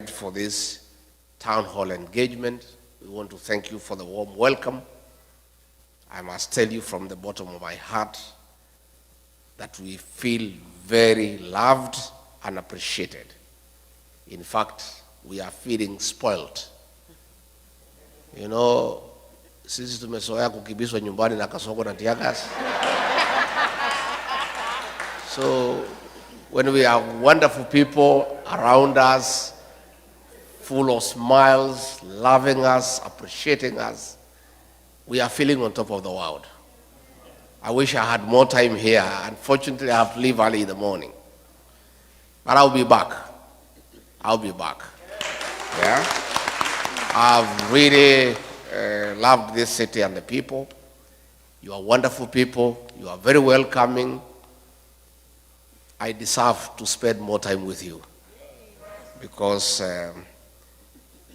For this town hall engagement. We want to thank you for the warm welcome. I must tell you from the bottom of my heart that we feel very loved and appreciated. In fact, we are feeling spoiled. You know, sisi tumezoea kukibiswa nyumbani na kasongo na tiagas. So when we have wonderful people around us, full of smiles, loving us, appreciating us, we are feeling on top of the world. I wish I had more time here. Unfortunately, I have to leave early in the morning. But I'll be back. I'll be back. Yeah? I've really loved this city and the people. You are wonderful people. You are very welcoming. I deserve to spend more time with you because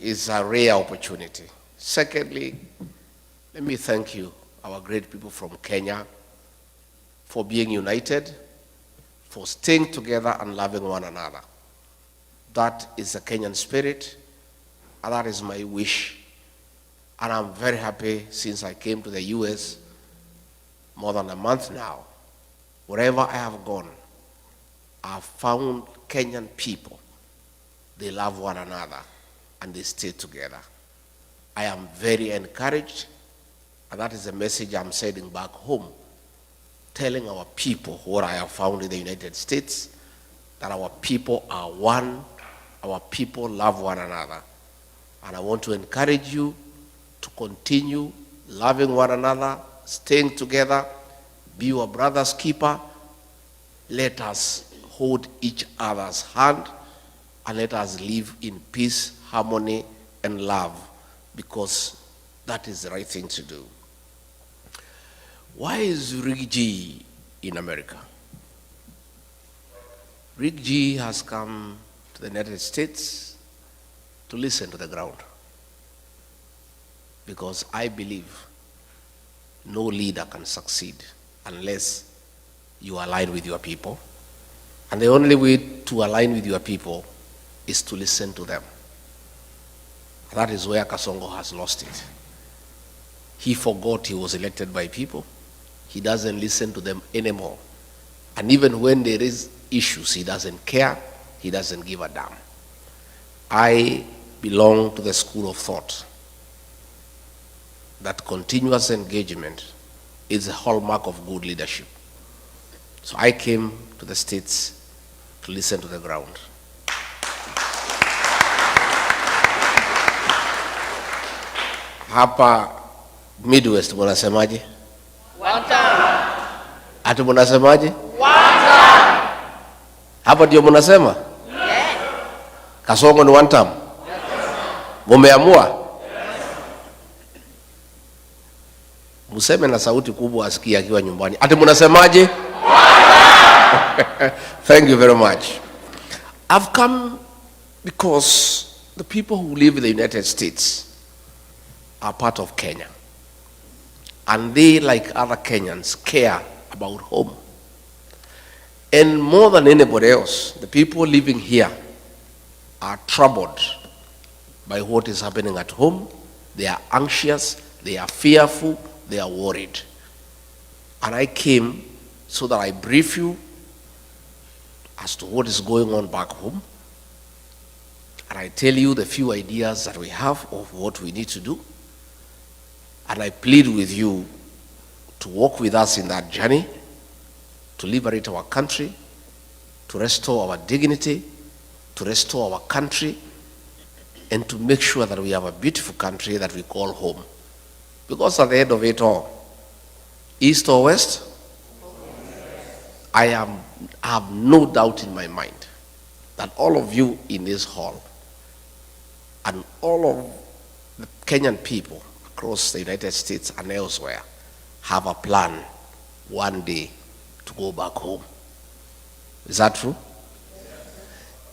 it's a rare opportunity. Secondly, let me thank you, our great people from Kenya, for being united, for staying together and loving one another. That is the Kenyan spirit, and that is my wish. And I'm very happy since I came to the US more than a month now. Wherever I have gone, I've found Kenyan people. They love one another and they stay together. I am very encouraged, and that is the message I'm sending back home, telling our people what I have found in the United States, that our people are one, our people love one another. And I want to encourage you to continue loving one another, staying together, be your brother's keeper. Let us hold each other's hand and let us live in peace, harmony, and love, because that is the right thing to do. Why is Rigathi G in America? Rigathi G has come to the United States to listen to the ground, because I believe no leader can succeed unless you align with your people. And the only way to align with your people is to listen to them. That is where Kasongo has lost it. He forgot he was elected by people. He doesn't listen to them anymore. And even when there is issues, he doesn't care. He doesn't give a damn. I belong to the school of thought that continuous engagement is a hallmark of good leadership. So I came to the States to listen to the ground. Hapa Midwest munasemaje? One time. Ati munasemaje? One time. Hapa ndio munasema? Yes. Kasongo ni one time? Yes. Mumeamua? Yes. Museme na sauti kubwa asikie akiwa nyumbani. Ati munasemaje? Thank you very much. I've come because the people who live in the United States are part of Kenya. And they, like other Kenyans, care about home. And more than anybody else, the people living here are troubled by what is happening at home. They are anxious, they are fearful, they are worried. And I came so that I brief you as to what is going on back home. And I tell you the few ideas that we have of what we need to do. And I plead with you to walk with us in that journey, to liberate our country, to restore our dignity, to restore our country, and to make sure that we have a beautiful country that we call home. Because at the end of it all, east or west, I have no doubt in my mind that all of you in this hall and all of the Kenyan people across the United States and elsewhere have a plan one day to go back home. Is that true? Yes.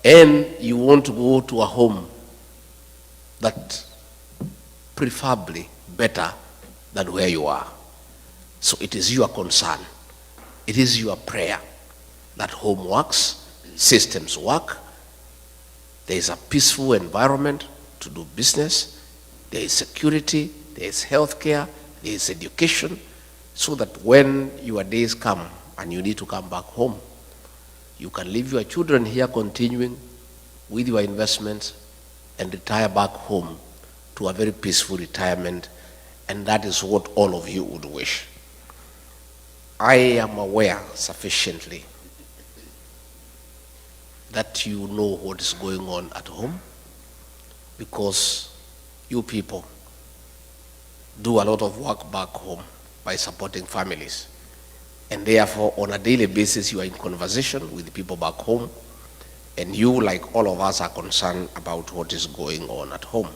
And you want to go to a home that preferably better than where you are. So it is your concern, it is your prayer that home works, systems work, There is a peaceful environment to do business. There is security. There is healthcare. There is education. So that when your days come and you need to come back home, you can leave your children here continuing with your investments and retire back home to a very peaceful retirement. And that is what all of you would wish. I am aware sufficiently that you know what is going on at home, because you people do a lot of work back home by supporting families. And therefore, on a daily basis, you are in conversation with the people back home, and you, like all of us, are concerned about what is going on at home.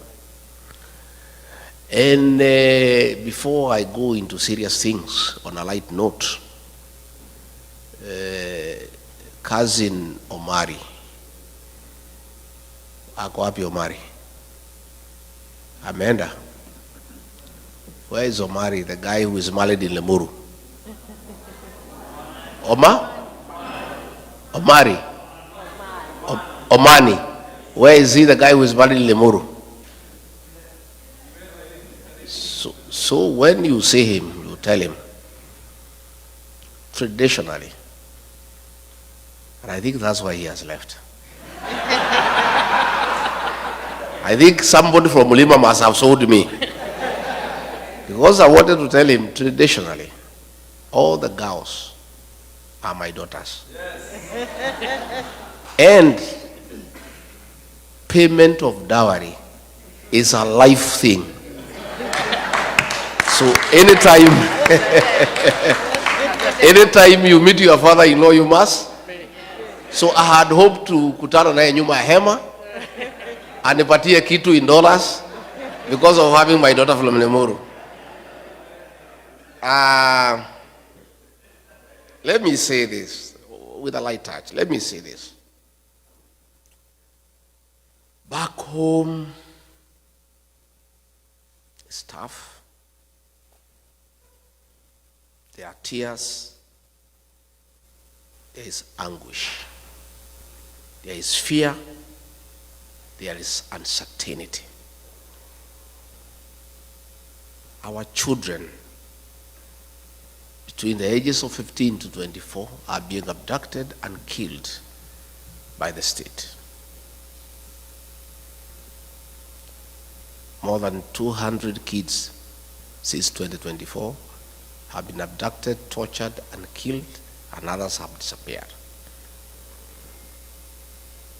And before I go into serious things, on a light note, cousin Omari, ako wapi Omari? Amenda. Where is Omari, the guy who is married in Lemuru? Omari? Omani. Where is he, the guy who is married in Lemuru? So when you see him, you tell him, traditionally, and I think that's why he has left. I think somebody from Mulima must have sold me. Because I wanted to tell him, traditionally, all the girls are my daughters. Yes. And payment of dowry is a life thing. So anytime you meet your father-in-law, you must. So I had hoped to kutana naye nyuma ya hema anipatie kitu in dollars because of having my daughter from Lemuru. Let me say this with a light touch. Let me say this. Back home, it's tough. There are tears. There is anguish. There is fear. There is uncertainty. Our children between the ages of 15 to 24 are being abducted and killed by the state. More than 200 kids since 2024 have been abducted, tortured, and killed, and others have disappeared.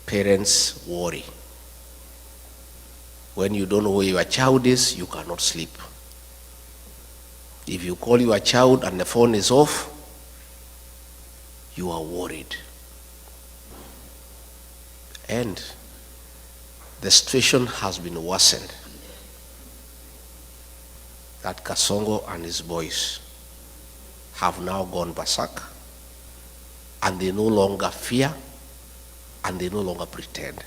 Parents worry. When you don't know where your child is, you cannot sleep. If you call your child and the phone is off, you are worried. And the situation has been worsened. That Kasongo and his boys have now gone berserk, and they no longer fear, and they no longer pretend.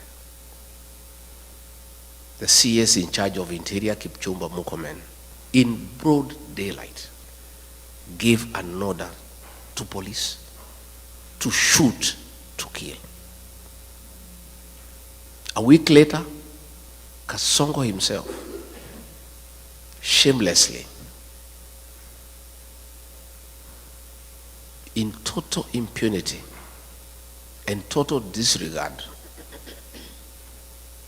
The CS in charge of Interior, Kipchumba Murkomen, in broad daylight, gave an order to police to shoot, to kill. A week later, Kasongo himself, shamelessly, in total impunity and total disregard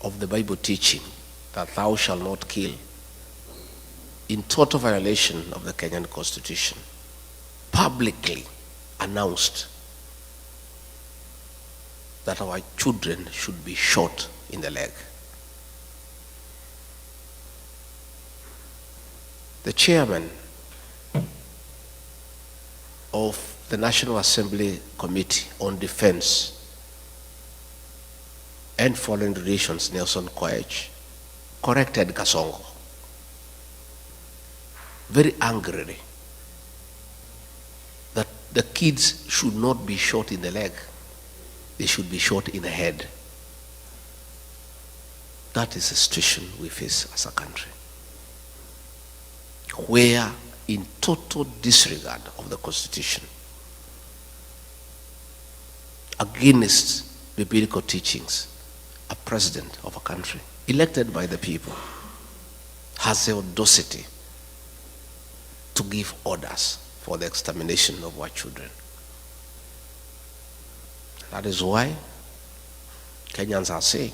of the Bible teaching that thou shalt not kill, in total violation of the Kenyan Constitution, publicly announced that our children should be shot in the leg. The chairman of the National Assembly Committee on Defense and Foreign Relations, Nelson Koech, corrected Kasongo very angrily that the kids should not be shot in the leg, they should be shot in the head. That is the situation we face as a country, where in total disregard of the Constitution, against biblical teachings, a president of a country, elected by the people, has the audacity to give orders for the extermination of our children. That is why Kenyans are saying,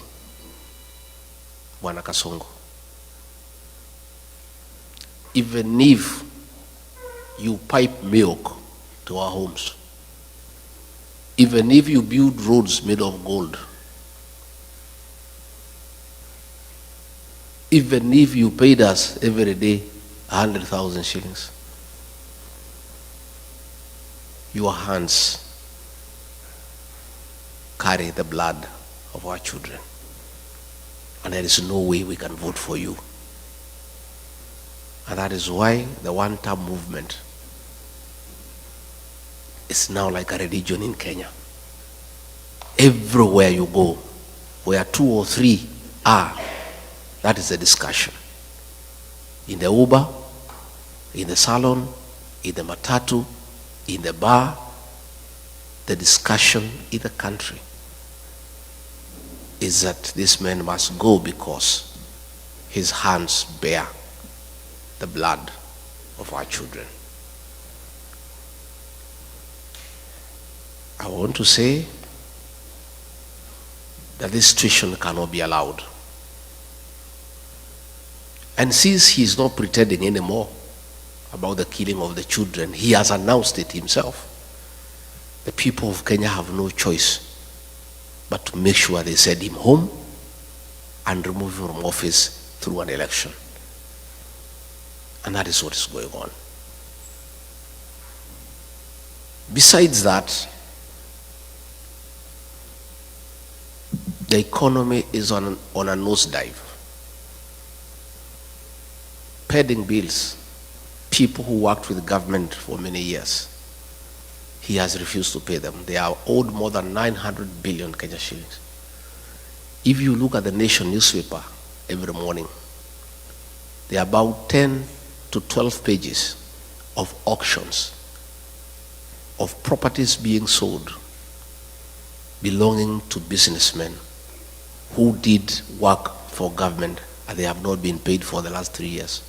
Bwana Kasongo, even if you pipe milk to our homes, even if you build roads made of gold, even if you paid us every day 100,000 shillings, your hands carry the blood of our children. And there is no way we can vote for you. And that is why the one-term movement is now like a religion in Kenya. Everywhere you go, where 2 or 3 are, that is the discussion. In the Uber, in the salon, in the matatu, in the bar, the discussion in the country is that this man must go because his hands bear the blood of our children. I want to say that this situation cannot be allowed. And since he is not pretending anymore about the killing of the children, he has announced it himself. The people of Kenya have no choice but to make sure they send him home and remove him from office through an election. And that is what is going on. Besides that, the economy is on a nosedive. Pending bills, people who worked with the government for many years, he has refused to pay them. They are owed more than 900 billion Kenya shillings. If you look at the Nation newspaper every morning, there are about 10 to 12 pages of auctions of properties being sold belonging to businessmen who did work for government and they have not been paid for the last 3 years.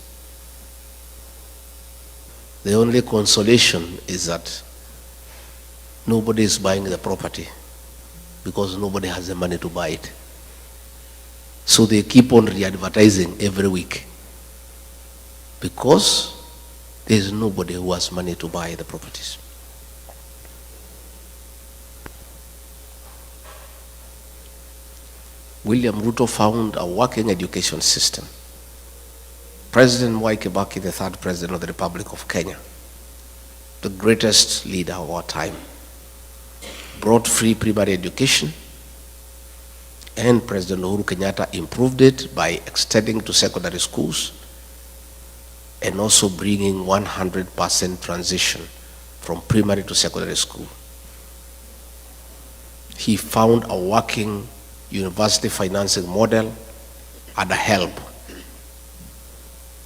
The only consolation is that nobody is buying the property because nobody has the money to buy it. So they keep on re-advertising every week because there is nobody who has money to buy the properties. William Ruto found a working education system. President Mwai Kibaki, the third president of the Republic of Kenya, the greatest leader of our time, brought free primary education, and President Uhuru Kenyatta improved it by extending to secondary schools and also bringing 100% transition from primary to secondary school. He found a working university financing model and a help,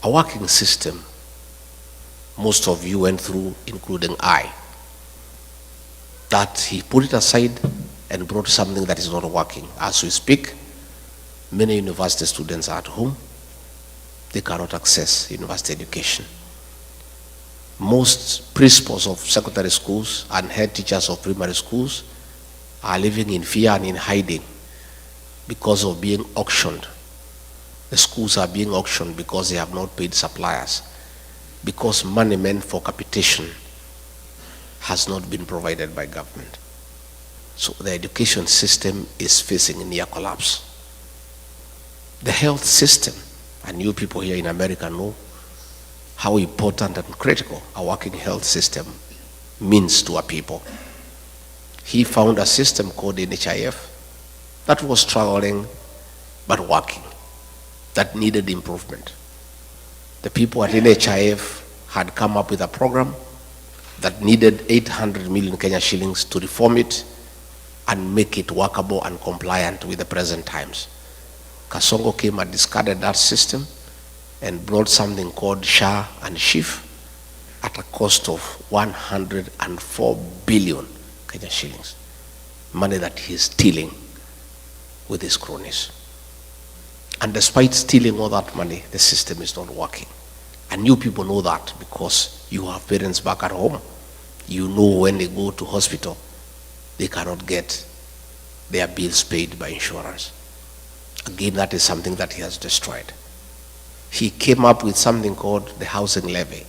a working system most of you went through, including I, that he put it aside and brought something that is not working. As we speak, many university students are at home. They cannot access university education. Most principals of secondary schools and head teachers of primary schools are living in fear and in hiding because of being auctioned. The schools are being auctioned because they have not paid suppliers, because money meant for capitation has not been provided by government. So the education system is facing near collapse. The health system, and you people here in America know how important and critical a working health system means to our people. He found a system called NHIF that was struggling but working, that needed improvement. The people at NHIF had come up with a program that needed 800 million Kenya shillings to reform it and make it workable and compliant with the present times. Kasongo came and discarded that system and brought something called SHA and SHIF at a cost of 104 billion Kenya shillings, money that he's stealing with his cronies. And despite stealing all that money, the system is not working. And you people know that because you have parents back at home. You know when they go to hospital, they cannot get their bills paid by insurance. Again, that is something that he has destroyed. He came up with something called the housing levy,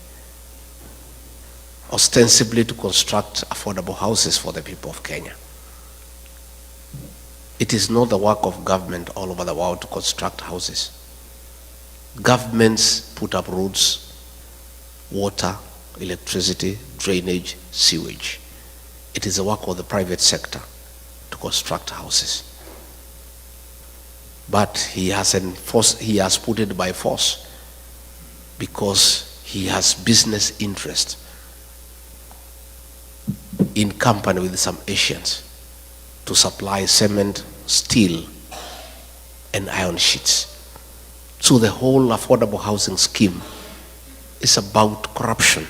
ostensibly to construct affordable houses for the people of Kenya. It is not the work of government all over the world to construct houses. Governments put up roads, water, electricity, drainage, sewage. It is the work of the private sector to construct houses. But he has put it by force because he has business interest in company with some Asians to supply cement, steel, and iron sheets. So the whole affordable housing scheme is about corruption.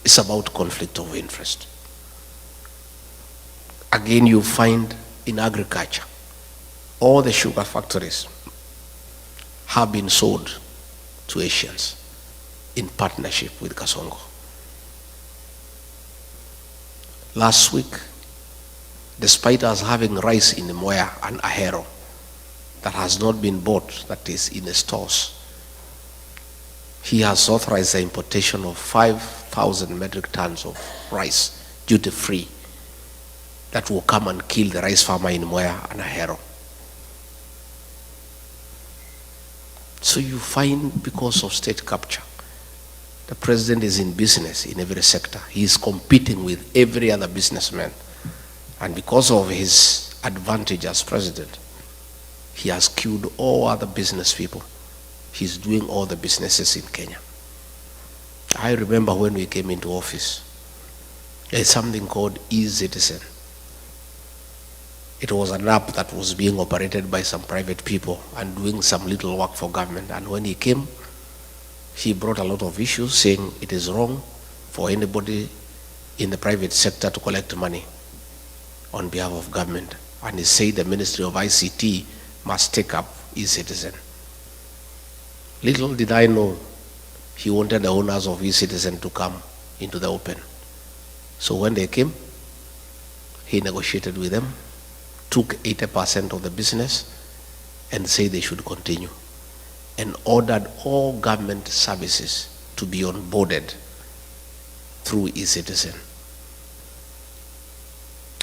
It's about conflict of interest. Again, you find in agriculture, all the sugar factories have been sold to Asians in partnership with Kasongo. Last week, despite us having rice in Moya and Ahero that has not been bought, that is in the stores, he has authorized the importation of 5,000 metric tons of rice, duty-free, that will come and kill the rice farmer in Moya and Ahero. So you find, because of state capture, the president is in business in every sector. He is competing with every other businessman. And because of his advantage as president, he has killed all other business people. He's doing all the businesses in Kenya. I remember when we came into office, there's something called e-Citizen. It was an app that was being operated by some private people and doing some little work for government. And when he came, he brought a lot of issues saying it is wrong for anybody in the private sector to collect money on behalf of government. And he said the Ministry of ICT must take up e-Citizen. Little did I know he wanted the owners of e-Citizen to come into the open. So when they came, he negotiated with them, took 80% of the business and said they should continue, and ordered all government services to be onboarded through e-Citizen.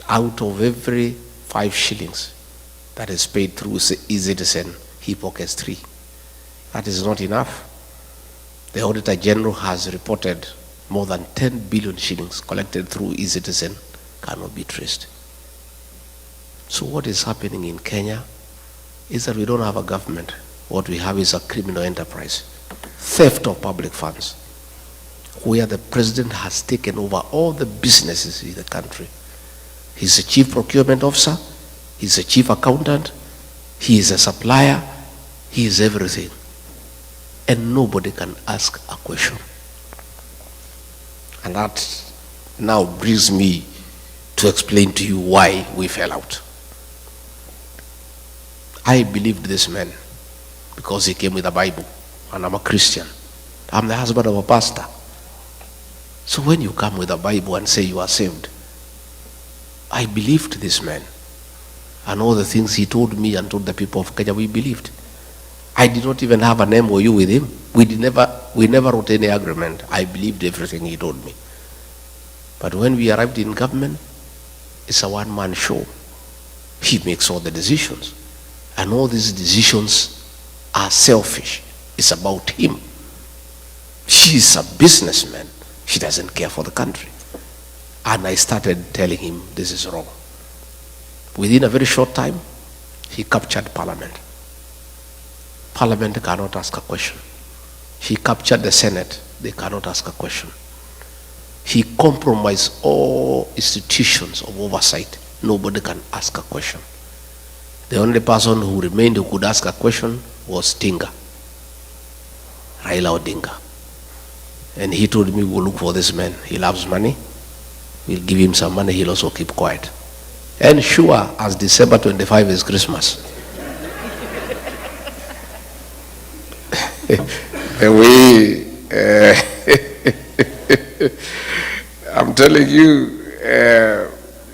Out of every 5 shillings that is paid through e-Citizen, he pockets 3. That is not enough. The Auditor General has reported more than 10 billion shillings collected through e-Citizen cannot be traced. So what is happening in Kenya is that we don't have a government. What we have is a criminal enterprise, theft of public funds, where the president has taken over all the businesses in the country. He's a chief procurement officer, he's a chief accountant, he is a supplier, he is everything. And nobody can ask a question. And that now brings me to explain to you why we fell out. I believed this man because he came with a Bible, and I'm a Christian. I'm the husband of a pastor. So when you come with a Bible and say you are saved, I believed this man. And all the things he told me and told the people of Kenya, we believed. I did not even have an MOU with him. We never wrote any agreement. I believed everything he told me. But when we arrived in government, it's a one-man show. He makes all the decisions. And all these decisions are selfish. It's about him. He's a businessman. He doesn't care for the country. And I started telling him this is wrong. Within a very short time, he captured Parliament. Parliament cannot ask a question. He captured the Senate. They cannot ask a question. He compromised all institutions of oversight. Nobody can ask a question. The only person who remained who could ask a question was Tinga, Raila Odinga. And he told me, we'll look for this man. He loves money. We'll give him some money. He'll also keep quiet. And sure, as December 25 is Christmas, I'm telling you,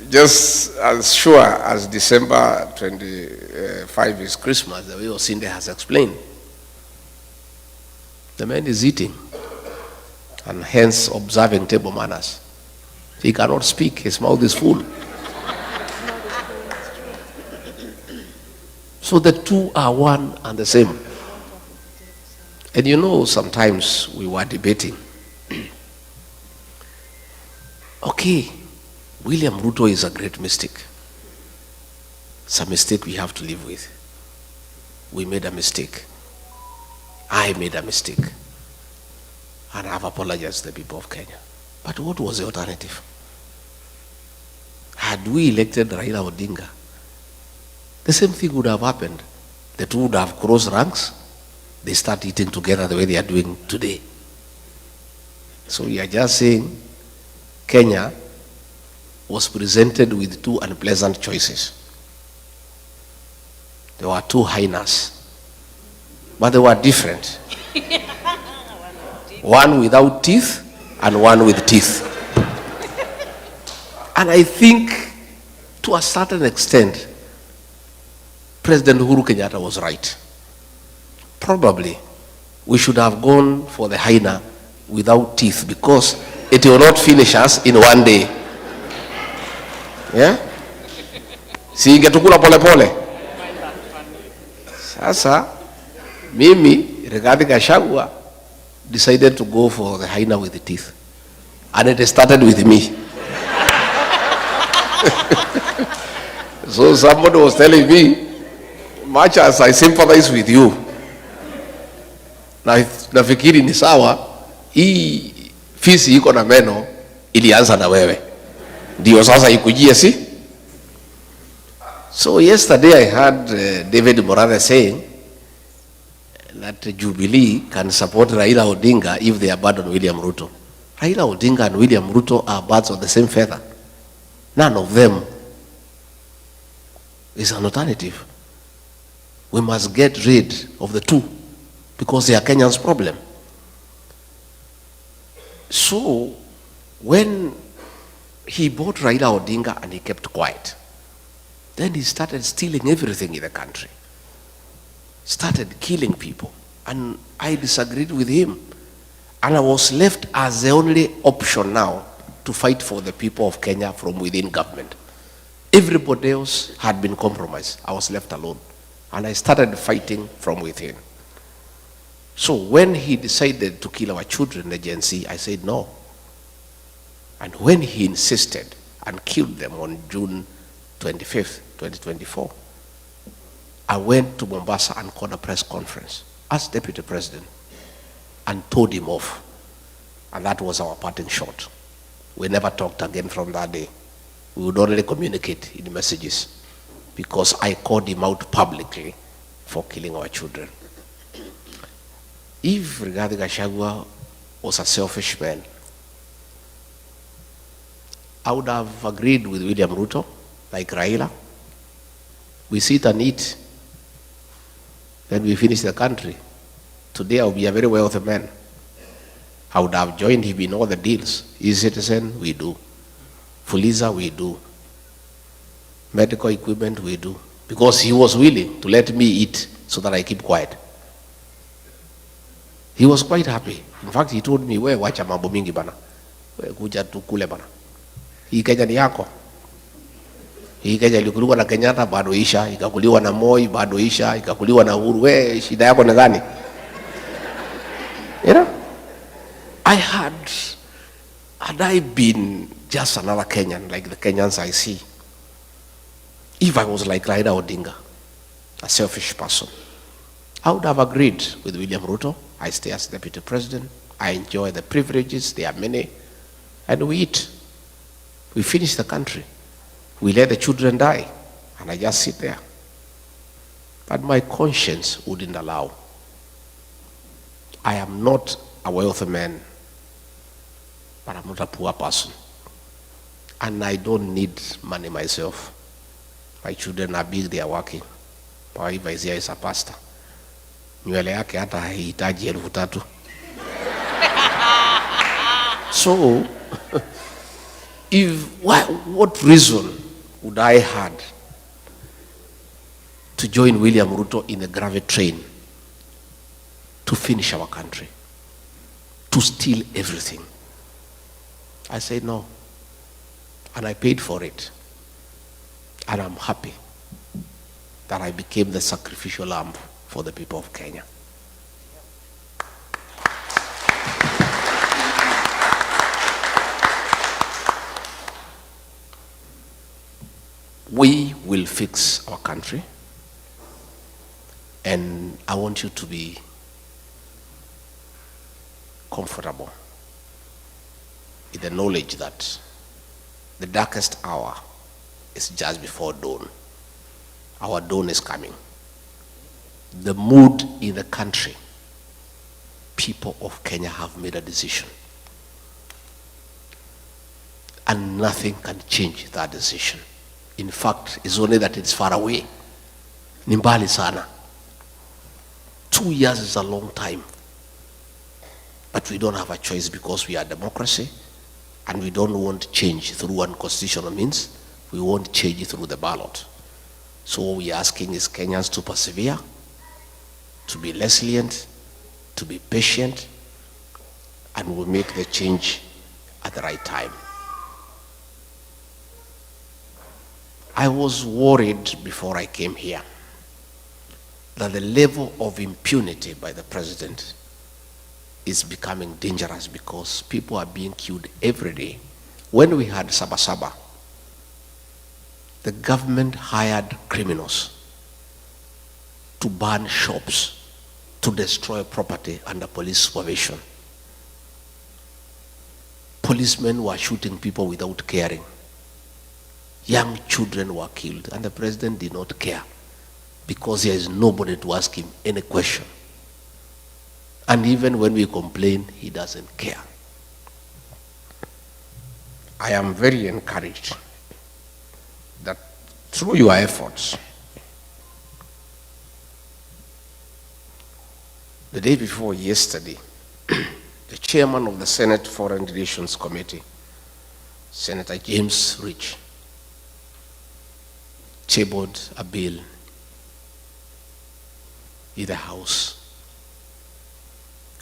just as sure as December 25 is Christmas, the way Osinde has explained, the man is eating and hence observing table manners. He cannot speak, his mouth is full. So the two are one and the same. And you know, sometimes we were debating. Okay, William Ruto is a great mistake. It's a mistake we have to live with. We made a mistake. I made a mistake. And I have apologized to the people of Kenya. But what was the alternative? Had we elected Raila Odinga, the same thing would have happened. The two would have crossed ranks. They start eating together the way they are doing today. So we are just saying Kenya was presented with two unpleasant choices. There were two hyenas, but they were different. One without teeth and one with teeth. And I think to a certain extent, President Uhuru Kenyatta was right. Probably we should have gone for the hyena without teeth because it will not finish us in one day. Yeah? Si ingetukula pole pole. Sasa, mimi, Rigathi Gachagua, decided to go for the hyena with the teeth. And it started with me. So somebody was telling me, much as I sympathize with you, nafikiri ni sawa, hii fisi iko na meno ilianza na wewe. Ndio sasa ikujie si? So yesterday I heard David Morale saying that Jubilee can support Raila Odinga if they abandon William Ruto. Raila Odinga and William Ruto are birds of the same feather. None of them is an alternative. We must get rid of the two because they are Kenya's problem. So when he bought Raila Odinga and he kept quiet, then he started stealing everything in the country. Started killing people. And I disagreed with him. And I was left as the only option now to fight for the people of Kenya from within government. Everybody else had been compromised. I was left alone. And I started fighting from within. So when he decided to kill our children, the Gen Z, I said no. And when he insisted and killed them on June 25th, 2024, I went to Mombasa and called a press conference as deputy president and told him off. And that was our parting shot. We never talked again from that day. We would only communicate in messages because I called him out publicly for killing our children. If Rigathi Gachagua was a selfish man, I would have agreed with William Ruto, like Raila. We sit and eat, then we finish the country. Today I'll be a very wealthy man. I would have joined him in all the deals. E-Citizen, we do. Fuliza, we do. Medical equipment, we do. Because he was willing to let me eat so that I keep quiet. He was quite happy. In fact, he told me, we wacha mambo mingi bana. We kuja tukule bana. Hii Kenya ni yako. Hii Kenya ilikuliwa na Kenyatta bado isha, ikakuliwa na Moi bado isha, ikakuliwa na Uhuru. We shida yako ni gani? You know? Had I been just another Kenyan, like the Kenyans I see, if I was like Raila Odinga, a selfish person, I would have agreed with William Ruto. I stay as deputy president. I enjoy the privileges, there are many, and we eat. We finish the country. We let the children die, and I just sit there. But my conscience wouldn't allow. I am not a wealthy man, but I'm not a poor person. And I don't need money myself. My children are big, they are working. My wife is here, is a pastor. nywele yake hata haihitaji 3,000. So, what reason would I had to join William Ruto in a gravity train to finish our country, to steal everything? I said no, and I paid for it, and I'm happy that I became the sacrificial lamb for the people of Kenya. We will fix our country, and I want you to be comfortable in the knowledge that the darkest hour is just before dawn. Our dawn is coming. The mood in the country, people of Kenya have made a decision, and nothing can change that decision. In fact, it's only that it's far away. Ni mbali sana. 2 years is a long time. But we don't have a choice because we are democracy, and we don't want change through unconstitutional means. We want change through the ballot. So what we're asking is Kenyans to persevere, to be resilient, to be patient, and we'll make the change at the right time. I was worried before I came here that the level of impunity by the president is becoming dangerous because people are being killed every day. When we had Sabasaba, the government hired criminals to burn shops, to destroy property under police supervision. Policemen were shooting people without caring. Young children were killed, and the president did not care because there is nobody to ask him any question. And even when we complain, he doesn't care. I am very encouraged that through your efforts, the day before yesterday, the chairman of the Senate Foreign Relations Committee, Senator James Rich, tabled a bill in the House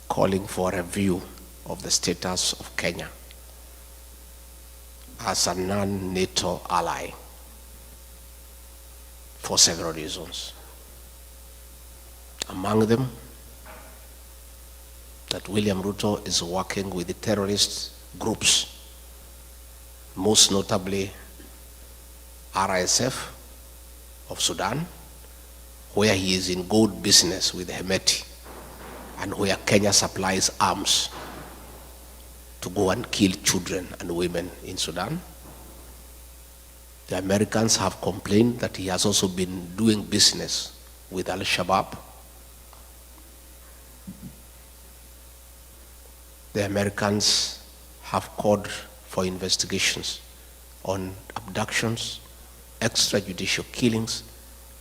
calling for a review of the status of Kenya as a non-NATO ally for several reasons. Among them, that William Ruto is working with the terrorist groups, most notably RSF of Sudan, where he is in gold business with Hemeti, and where Kenya supplies arms to go and kill children and women in Sudan. The Americans have complained that he has also been doing business with Al-Shabaab. The Americans have called for investigations on abductions, extrajudicial killings,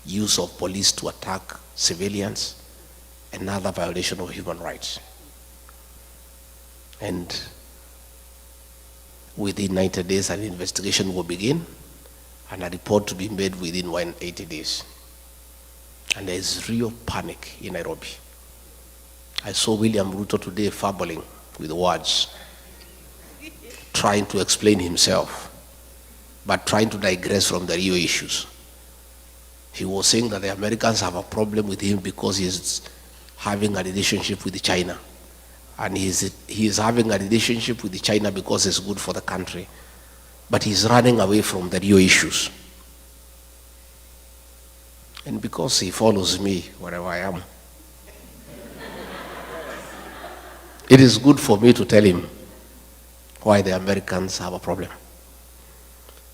use of police to attack civilians, and other violation of human rights. And within 90 days, an investigation will begin, and a report to be made within 180 days. And there is real panic in Nairobi. I saw William Ruto today fumbling with words, trying to explain himself, but trying to digress from the real issues. He was saying that the Americans have a problem with him because he is having a relationship with China. And he is having a relationship with China because it's good for the country. But he's running away from the real issues. And because he follows me wherever I am, it is good for me to tell him why the Americans have a problem.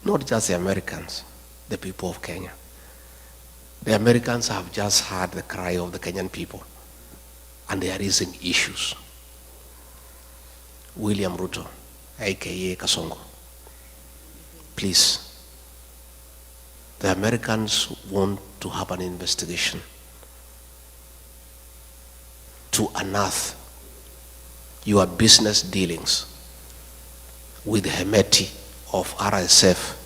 Not just the Americans, the people of Kenya. The Americans have just heard the cry of the Kenyan people, and they are raising issues. William Ruto, aka Kasongo, please, the Americans want to have an investigation to unearth your business dealings with Hemeti of RSF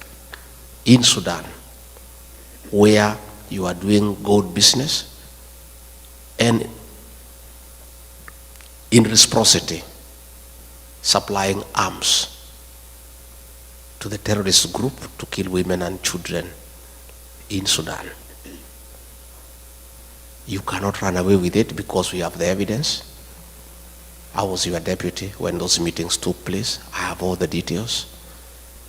in Sudan, where you are doing gold business, and in reciprocity supplying arms to the terrorist group to kill women and children in Sudan. You cannot run away with it because we have the evidence. I was your deputy when those meetings took place. I have all the details.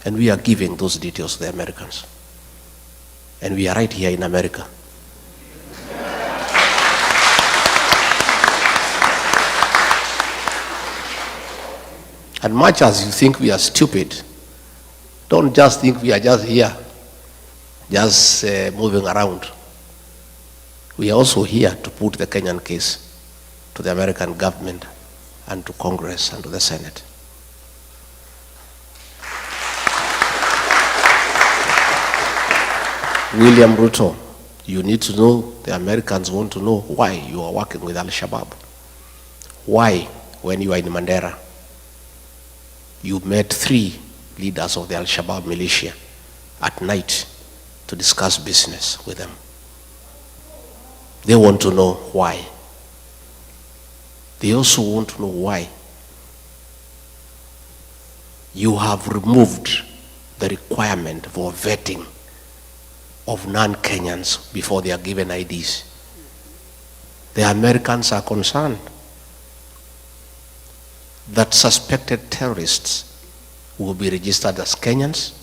And we are giving those details to the Americans. And we are right here in America. And much as you think we are stupid, don't just think we are just here, just moving around. We are also here to put the Kenyan case to the American government and to Congress and to the Senate. William Ruto, you need to know, the Americans want to know why you are working with Al-Shabaab. Why, when you are in Mandera, you met 3 leaders of the Al-Shabaab militia at night to discuss business with them. They want to know why. They also want to know why you have removed the requirement for vetting of non-Kenyans before they are given IDs. The Americans are concerned that suspected terrorists will be registered as Kenyans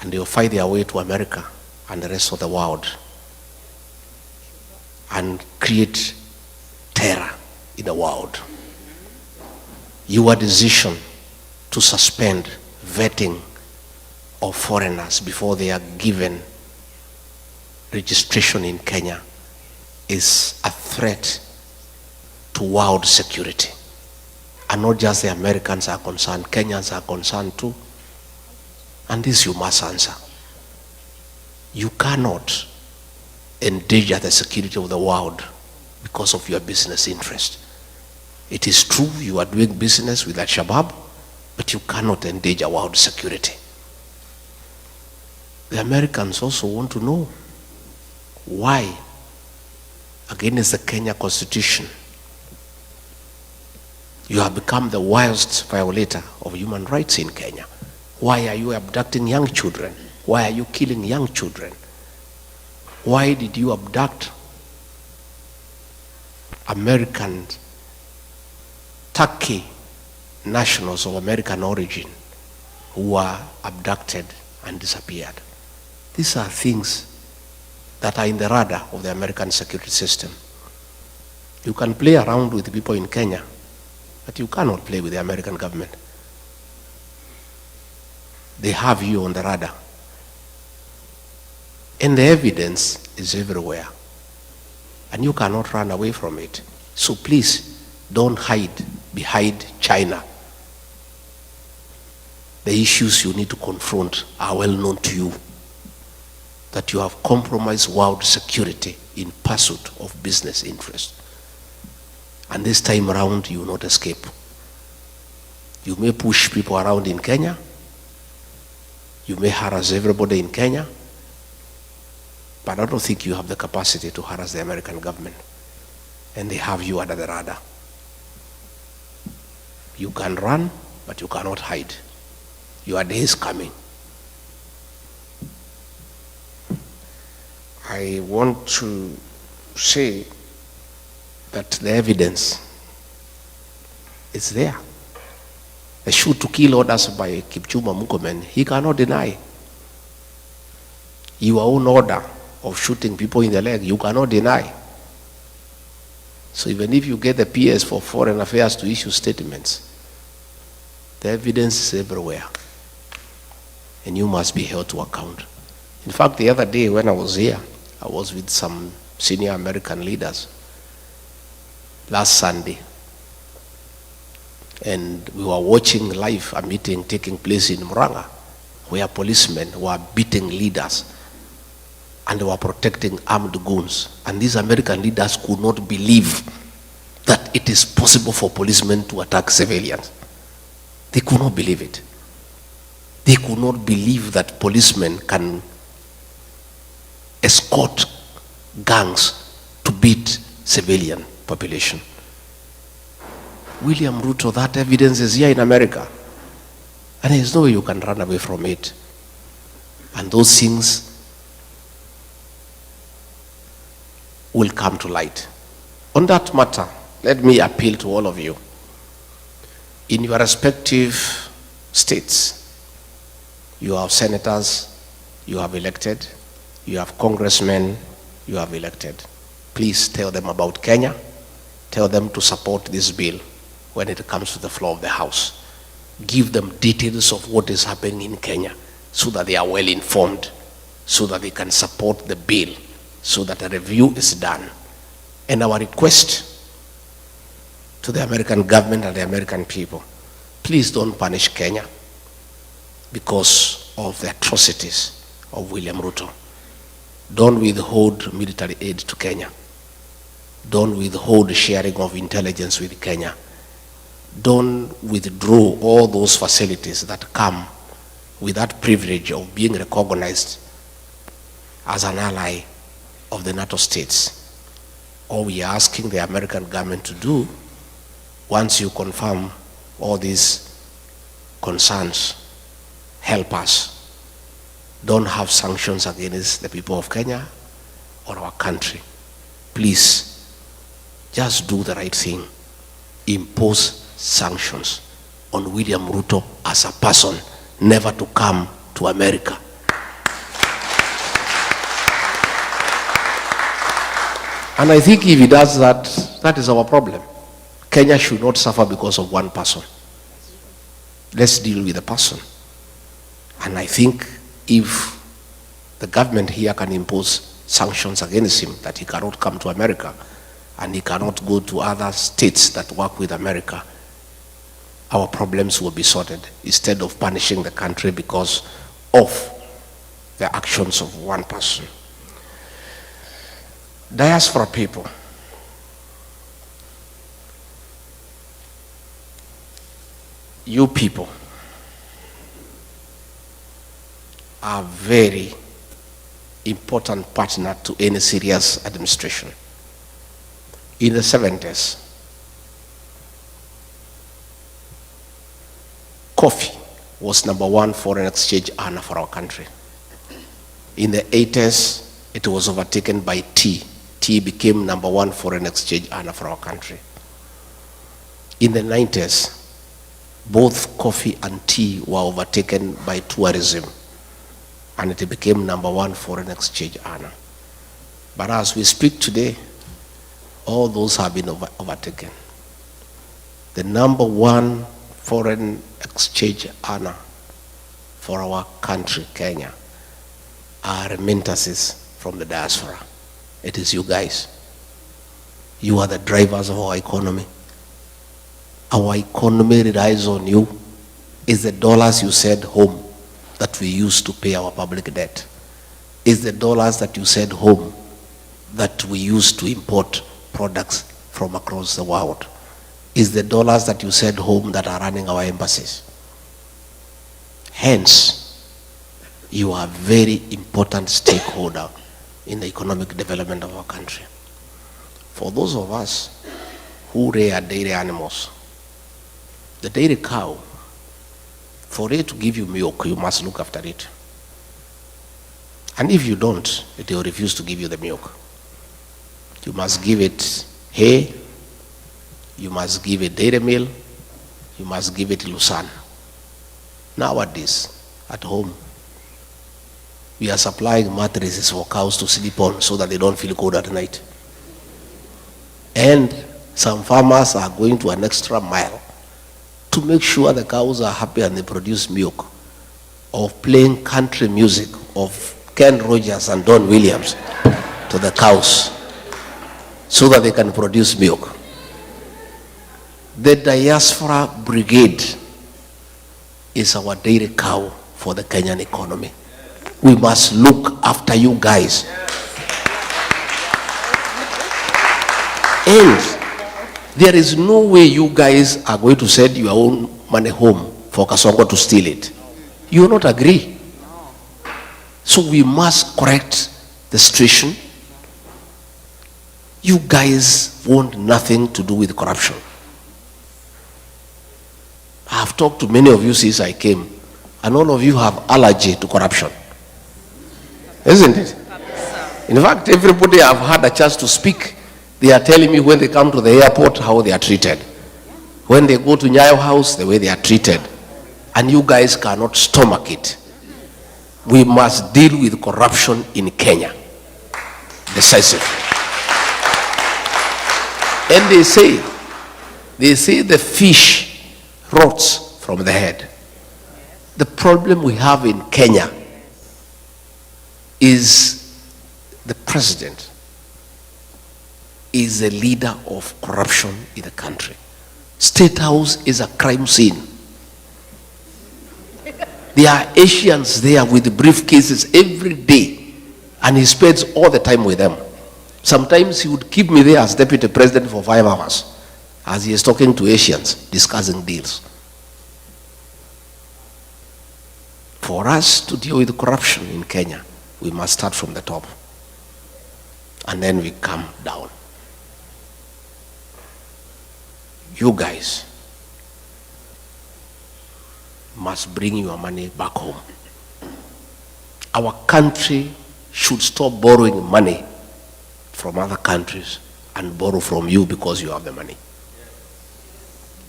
and they will find their way to America and the rest of the world and create terror in the world. Your decision to suspend vetting of foreigners before they are given registration in Kenya is a threat to world security. And not just the Americans are concerned, Kenyans are concerned too. And this you must answer. You cannot endanger the security of the world because of your business interest. It is true you are doing business with Al-Shabaab, but you cannot endanger world security. The Americans also want to know why, against the Kenya Constitution, you have become the worst violator of human rights in Kenya. Why are you abducting young children? Why are you killing young children? Why did you abduct American, Turkey nationals of American origin who were abducted and disappeared? These are things that are in the radar of the American security system. You can play around with people in Kenya, but you cannot play with the American government. They have you on the radar. And the evidence is everywhere. And you cannot run away from it. So please, don't hide behind China. The issues you need to confront are well known to you. That you have compromised world security in pursuit of business interest. And this time around, you will not escape. You may push people around in Kenya. You may harass everybody in Kenya. But I don't think you have the capacity to harass the American government. And they have you under the radar. You can run, but you cannot hide. Your day is coming. I want to say that the evidence is there. The shoot to kill orders by Kipchumba Murkomen, he cannot deny. Your own order of shooting people in the leg, you cannot deny. So even if you get the PS for Foreign Affairs to issue statements, the evidence is everywhere. And you must be held to account. In fact, the other day when I was here, I was with some senior American leaders last Sunday. And we were watching live a meeting taking place in Muranga, where policemen were beating leaders and they were protecting armed goons. And these American leaders could not believe that it is possible for policemen to attack civilians. They could not believe it. They could not believe that policemen can escort gangs to beat civilian population. William Ruto, that evidence is here in America. And there's no way you can run away from it. And those things will come to light. On that matter, let me appeal to all of you. In your respective states, you have senators, you have elected, you have congressmen, you have elected. Please tell them about Kenya. Tell them to support this bill when it comes to the floor of the House. Give them details of what is happening in Kenya so that they are well informed, so that they can support the bill, so that a review is done. And our request to the American government and the American people, please don't punish Kenya because of the atrocities of William Ruto. Don't withhold military aid to Kenya. Don't withhold sharing of intelligence with Kenya. Don't withdraw all those facilities that come with that privilege of being recognized as an ally of the NATO states. All we are asking the American government to do, once you confirm all these concerns, help us. Don't have sanctions against the people of Kenya or our country. Please, just do the right thing. Impose sanctions on William Ruto as a person, never to come to America. And I think if he does that, that is our problem. Kenya should not suffer because of one person. Let's deal with the person. And I think if the government here can impose sanctions against him, that he cannot come to America and he cannot go to other states that work with America, our problems will be sorted instead of punishing the country because of the actions of one person. Diaspora people, you people are very important partner to any serious administration. In the 70s, coffee was #1 foreign exchange earner for our country. In the 80s, it was overtaken by tea. Tea became #1 foreign exchange earner for our country. In the 90s, both coffee and tea were overtaken by tourism, and it became #1 foreign exchange earner. But as we speak today, all those have been overtaken. The #1 foreign exchange earner for our country, Kenya, are remittances from the diaspora. It is you guys. You are the drivers of our economy. Our economy relies on you. It's the dollars you send home that we use to pay our public debt. It's the dollars that you send home that we use to import products from across the world. It's the dollars that you send home that are running our embassies. Hence, you are a very important stakeholder in the economic development of our country. For those of us who rear dairy animals, the dairy cow, for it to give you milk, you must look after it. And if you don't, it will refuse to give you the milk. You must give it hay, you must give it dairy meal, you must give it lucerne. Nowadays, at home, we are supplying mattresses for cows to sleep on so that they don't feel cold at night. And some farmers are going to an extra mile to make sure the cows are happy and they produce milk, of playing country music of Ken Rogers and Don Williams to the cows so that they can produce milk. The diaspora brigade is our dairy cow for the Kenyan economy. We must look after you guys. And There is no way you guys are going to send your own money home for Kasongo to steal it. You will not agree. So we must correct the situation. You guys want nothing to do with corruption. I have talked to many of you since I came, and all of you have allergy to corruption. Isn't it? In fact, everybody I've had a chance to speak, they are telling me when they come to the airport how they are treated. When they go to Nyayo House, the way they are treated. And you guys cannot stomach it. We must deal with corruption in Kenya. Decisive. And they say the fish rots from the head. The problem we have in Kenya is the president is a leader of corruption in the country. State House is a crime scene. There are Asians there with briefcases every day, and he spends all the time with them. Sometimes he would keep me there as deputy president for 5 hours as he is talking to Asians, discussing deals. For us to deal with corruption in Kenya, we must start from the top, and then we come down. You guys must bring your money back home. Our country should stop borrowing money from other countries and borrow from you because you have the money.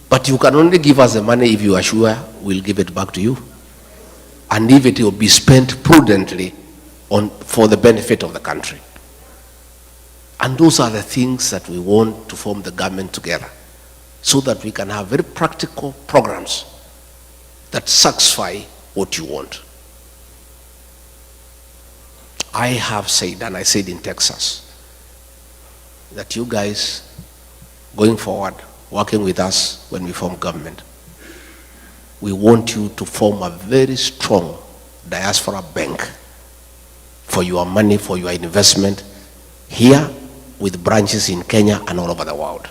But you can only give us the money if you are sure we'll give it back to you, and if it will be spent prudently for the benefit of the country. And those are the things that we want to form the government together, so that we can have very practical programs that satisfy what you want. I have said, and I said in Texas, that you guys, going forward, working with us when we form government, we want you to form a very strong diaspora bank for your money, for your investment here, with branches in Kenya and all over the world.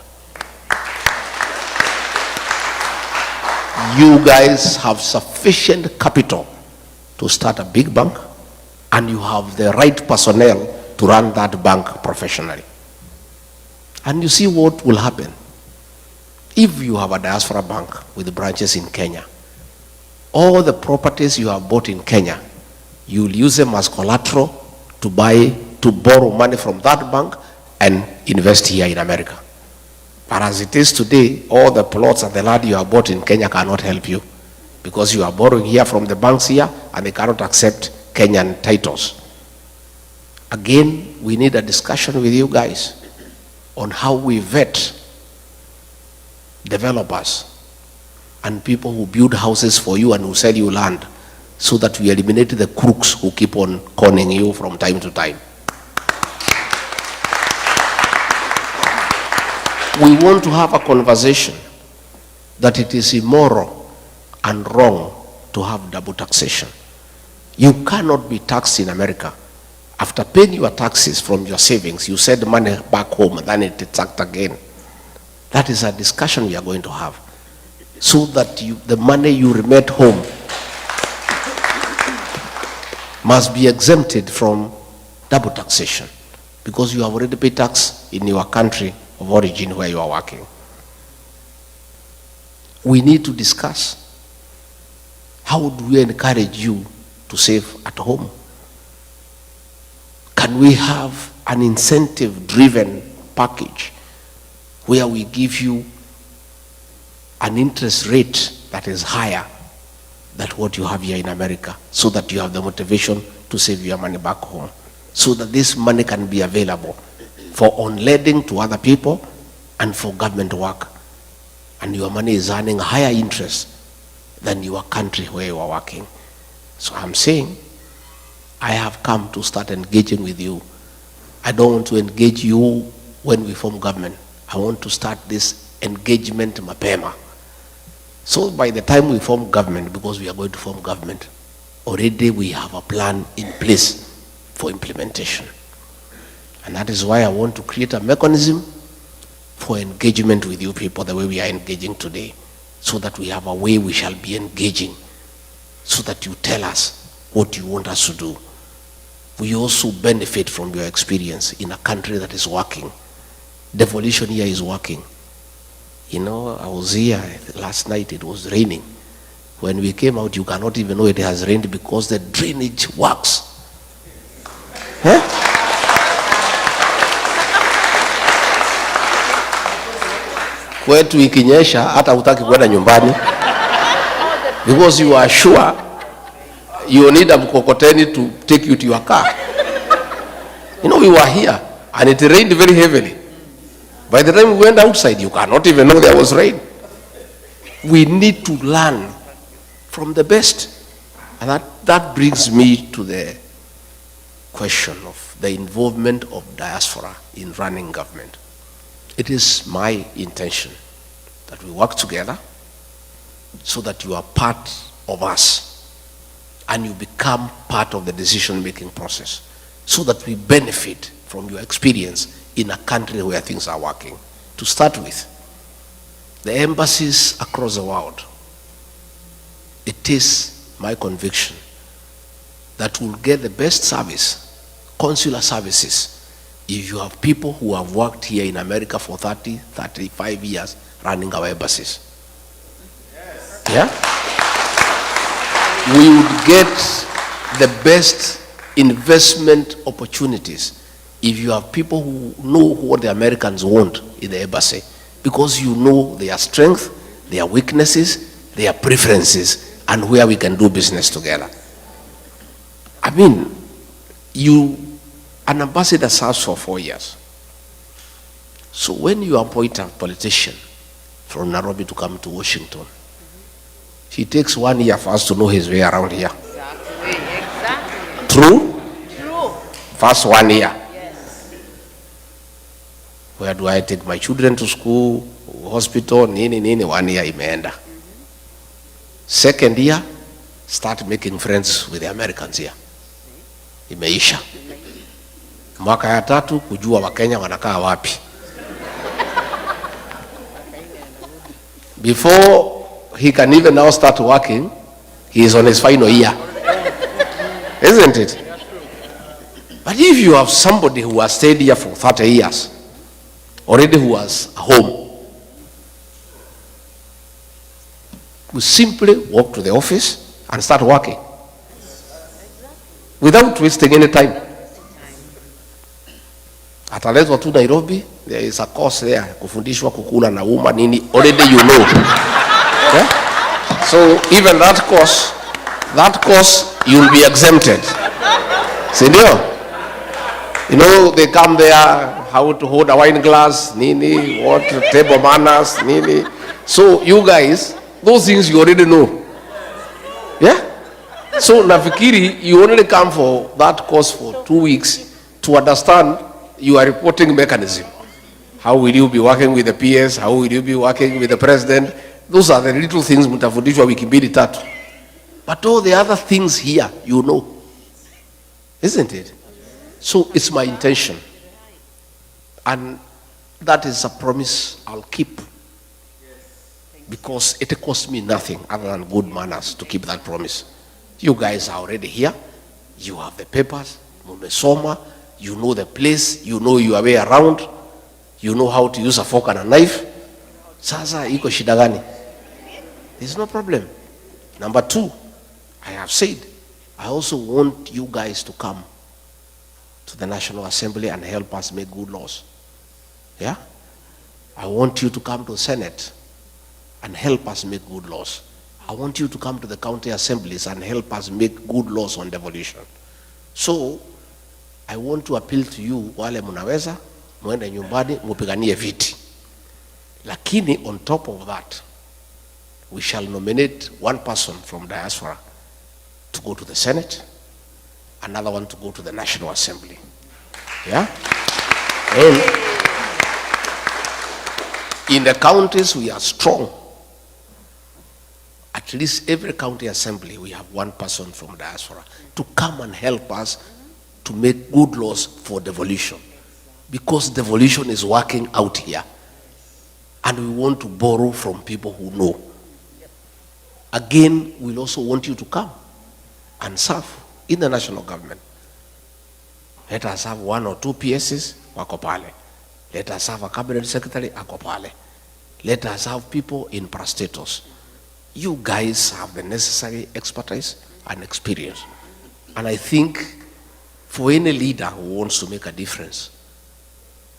You guys have sufficient capital to start a big bank, and you have the right personnel to run that bank professionally. And you see what will happen. If you have a diaspora bank with branches in Kenya, all the properties you have bought in Kenya, you'll use them as collateral to borrow money from that bank and invest here in America. But as it is today, all the plots and the land you have bought in Kenya cannot help you, because you are borrowing here from the banks here, and they cannot accept Kenyan titles. Again, we need a discussion with you guys on how we vet developers and people who build houses for you and who sell you land, so that we eliminate the crooks who keep on conning you from time to time. We want to have a conversation that it is immoral and wrong to have double taxation. You cannot be taxed in America. After paying your taxes from your savings, you send money back home and then it is taxed again. That is a discussion we are going to have, so that the money you remit home must be exempted from double taxation, because you have already paid tax in your country of origin where you are working. We need to discuss, how do we encourage you to save at home? Can we have an incentive-driven package where we give you an interest rate that is higher than what you have here in America, so that you have the motivation to save your money back home, so that this money can be available for on-lending to other people and for government work, and your money is earning higher interest than your country where you are working. So I'm saying, I have come to start engaging with you. I don't want to engage you when we form government. I want to start this engagement mapema. So by the time we form government, because we are going to form government, already we have a plan in place for implementation. And that is why I want to create a mechanism for engagement with you people the way we are engaging today, so that we have a way we shall be engaging, so that you tell us what you want us to do. We also benefit from your experience in a country that is working. Devolution here is working. You know, I was here last night, it was raining. When we came out, you cannot even know it has rained because the drainage works. Huh? Kwetu ikinyesha hata hutaki kwenda nyumbani, because you are sure you need a mkokoteni to take you to your car. You know, we were here and it rained very heavily. By the time we went outside, you cannot even know there was rain. We need to learn from the best. And that brings me to the question of the involvement of diaspora in running government. It is my intention that we work together so that you are part of us and you become part of the decision-making process, so that we benefit from your experience in a country where things are working. To start with, the embassies across the world, it is my conviction that we'll get the best service, consular services, if you have people who have worked here in America for 30, 35 years running our embassies. Yes. Yeah? We would get the best investment opportunities if you have people who know what the Americans want in the embassy, because you know their strength, their weaknesses, their preferences, and where we can do business together. I mean, an ambassador serves for 4 years. So when you appoint a politician from Nairobi to come to Washington, he takes 1 year for us to know his way around here. Exactly. True? True. First 1 year. Yes. Where do I take my children to school, hospital, nini, 1 year imeenda. Second year, start making friends with the Americans here. Imeisha. Mwaka ya tatu, kujua Wakenya wanakaa wapi. Before he can even now start working, he is on his final year. Isn't it? But if you have somebody who has stayed here for 30 years, already who has a home, we simply walk to the office and start working without wasting any time. Ataletwa tu Nairobi, there is a course there, kufundishwa kukula na uma nini, already you know. Yeah? So even that course you'll be exempted. Sindio? You know, they come there, how to hold a wine glass, nini, what table manners, nini. So you guys, those things you already know. Yeah? So nafikiri, you only come for that course for 2 weeks to understand your reporting mechanism. How will you be working with the PS? How will you be working with the president? Those are the little things mtafundishwa wiki mbili tatu. But all the other things here, you know. Isn't it? So it's my intention. And that is a promise I'll keep. Because it costs me nothing other than good manners to keep that promise. You guys are already here. You have the papers. Mumesoma. You know the place, you know your way around, you know how to use a fork and a knife. Sasa iko shida gani? There's no problem. Number 2, I have said, I also want you guys to come to the National Assembly and help us make good laws. Yeah? I want you to come to the Senate and help us make good laws. I want you to come to the county assemblies and help us make good laws on devolution. So, I want to appeal to you, wale munaweza, muende nyumbani, mupiganie viti. Lakini on top of that, we shall nominate one person from diaspora to go to the Senate, another one to go to the National Assembly. Yeah? And in the counties we are strong. At least every county assembly, we have one person from diaspora to come and help us to make good laws for devolution, because devolution is working out here. and we want to borrow from people who know. Again, we'll also want you to come and serve in the national government. Let us have 1 or 2 PSs, wako pale. Let us have a cabinet secretary, ako pale. Let us have people in parastatus. You guys have the necessary expertise and experience. And I think for any leader who wants to make a difference,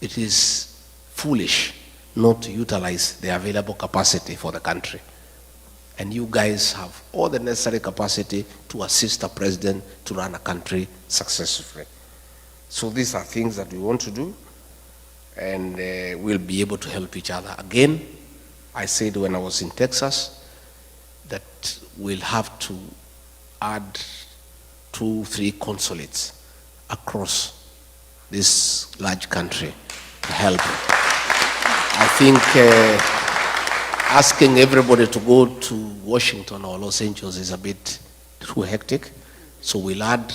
it is foolish not to utilize the available capacity for the country. And you guys have all the necessary capacity to assist the president to run a country successfully. So these are things that we want to do, and we'll be able to help each other. Again, I said when I was in Texas that we'll have to add 2, 3 consulates across this large country to help. I think asking everybody to go to Washington or Los Angeles is a bit too hectic. So we'll add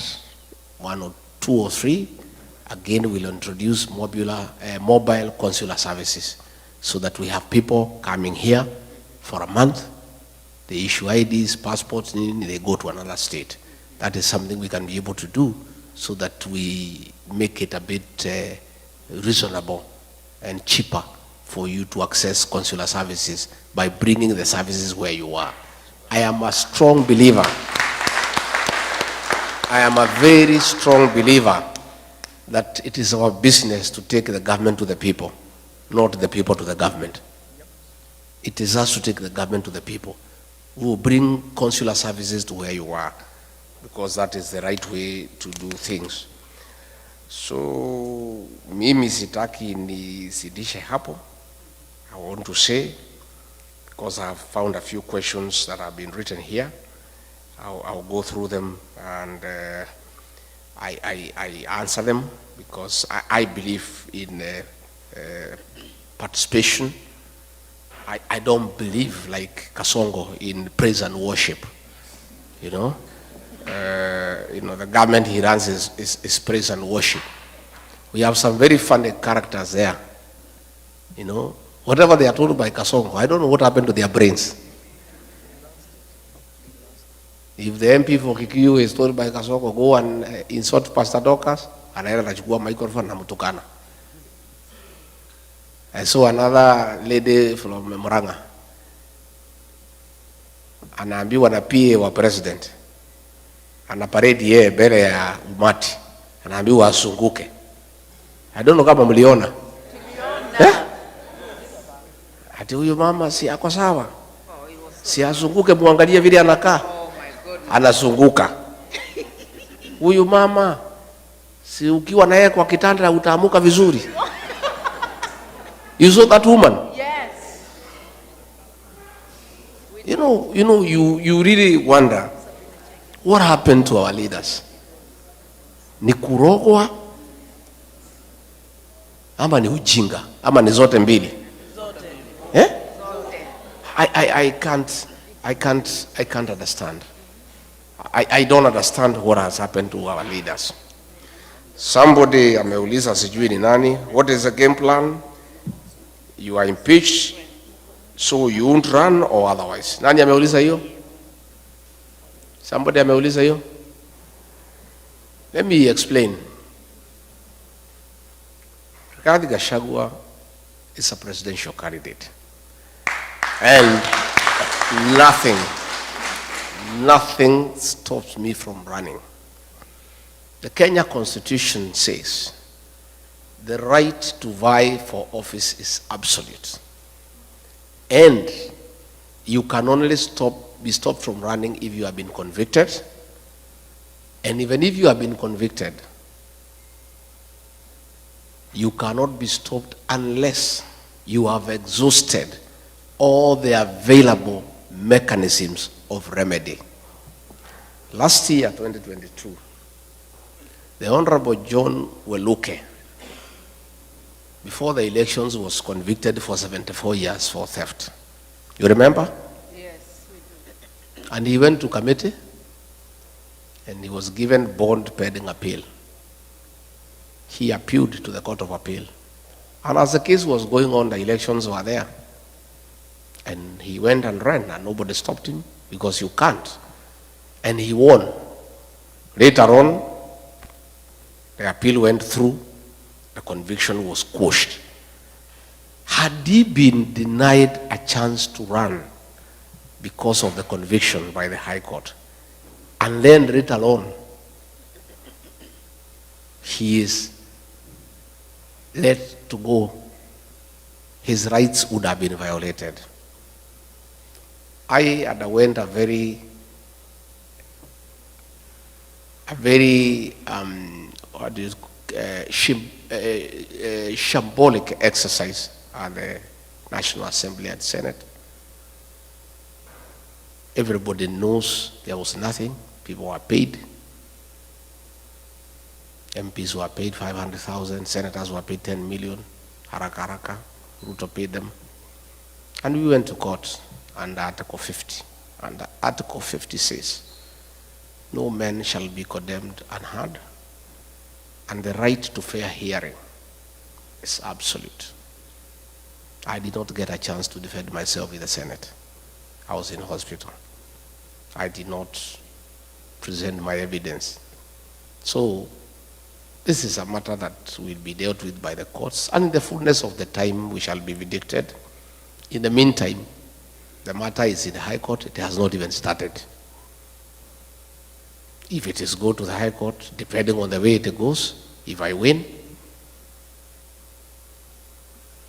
1 or 2 or 3. Again, we'll introduce mobile consular services so that we have people coming here for a month. They issue IDs, passports, they go to another state. That is something we can be able to do so that we make it a bit reasonable and cheaper for you to access consular services by bringing the services where you are. I am a strong believer. I am a very strong believer that it is our business to take the government to the people, not the people to the government. It is us to take the government to the people. We will bring consular services to where you are, because that is the right way to do things. So mimi sitaki nisidishe hapo. I want to say, because I have found a few questions that have been written here, I'll go through them and I answer them, because I believe in participation. I don't believe like Kasongo in praise and worship. You know, the government he runs is praise and worship. We have some very funny characters there. You know, whatever they are told by Kasongo, I don't know what happened to their brains. If the MP for Kikuyu is told by Kasongo, go and insult Pastor Dorcas, anaenda anachukua microphone na mtukana. I saw another lady from Murang'a. Anaambiwa na PA wa president. Ana parade yeye mbele ya umati. Anaambiwa asunguke. I don't know kama mliona. Ati huyu mama si ako sawa. Si asunguke, muangalie vile anakaa. Anasunguka. Huyu mama si ukiwa naye kwa kitanda utaamuka vizuri. You saw that woman? Yes. You really wonder what happened to our leaders. Ni kurogwa ama ni ujinga ama ni zote mbili? Zote. Eh? Zote. I can't understand. I don't understand what has happened to our leaders. Somebody ameuliza sijui ni nani, what is the game plan? You are impeached, so you won't run or otherwise. Nani ameuliza hiyo? Somebody ameuliza hiyo? Let me explain. Rigathi Gachagua is a presidential candidate. And nothing stops me from running. The Kenya Constitution says the right to vie for office is absolute. And you can only be stopped from running if you have been convicted. And even if you have been convicted, you cannot be stopped unless you have exhausted all the available mechanisms of remedy. Last year, 2022, the Honorable John Weluke, before the elections, was convicted for 74 years for theft. You remember? Yes, we do. And he went to committee and he was given bond pending appeal. He appealed to the Court of Appeal. And as the case was going on, the elections were there. And he went and ran, and nobody stopped him because you can't. And he won. Later on, the appeal went through, the conviction was quashed. Had he been denied a chance to run because of the conviction by the High Court, and then later on, he is let to go, his rights would have been violated. I underwent a very shambolic exercise at the National Assembly and Senate. Everybody knows there was nothing. People were paid. MPs were paid 500,000, senators were paid 10 million, haraka, Ruto paid them. And we went to court under Article 50. And Article 50 says, no man shall be condemned unheard, and the right to fair hearing is absolute. I did not get a chance to defend myself in the Senate. I was in hospital. I did not present my evidence. So this is a matter that will be dealt with by the courts, and in the fullness of the time we shall be vindicated. In the meantime, the matter is in the High Court. It has not even started. If it is go to the High Court, depending on the way it goes, if I win,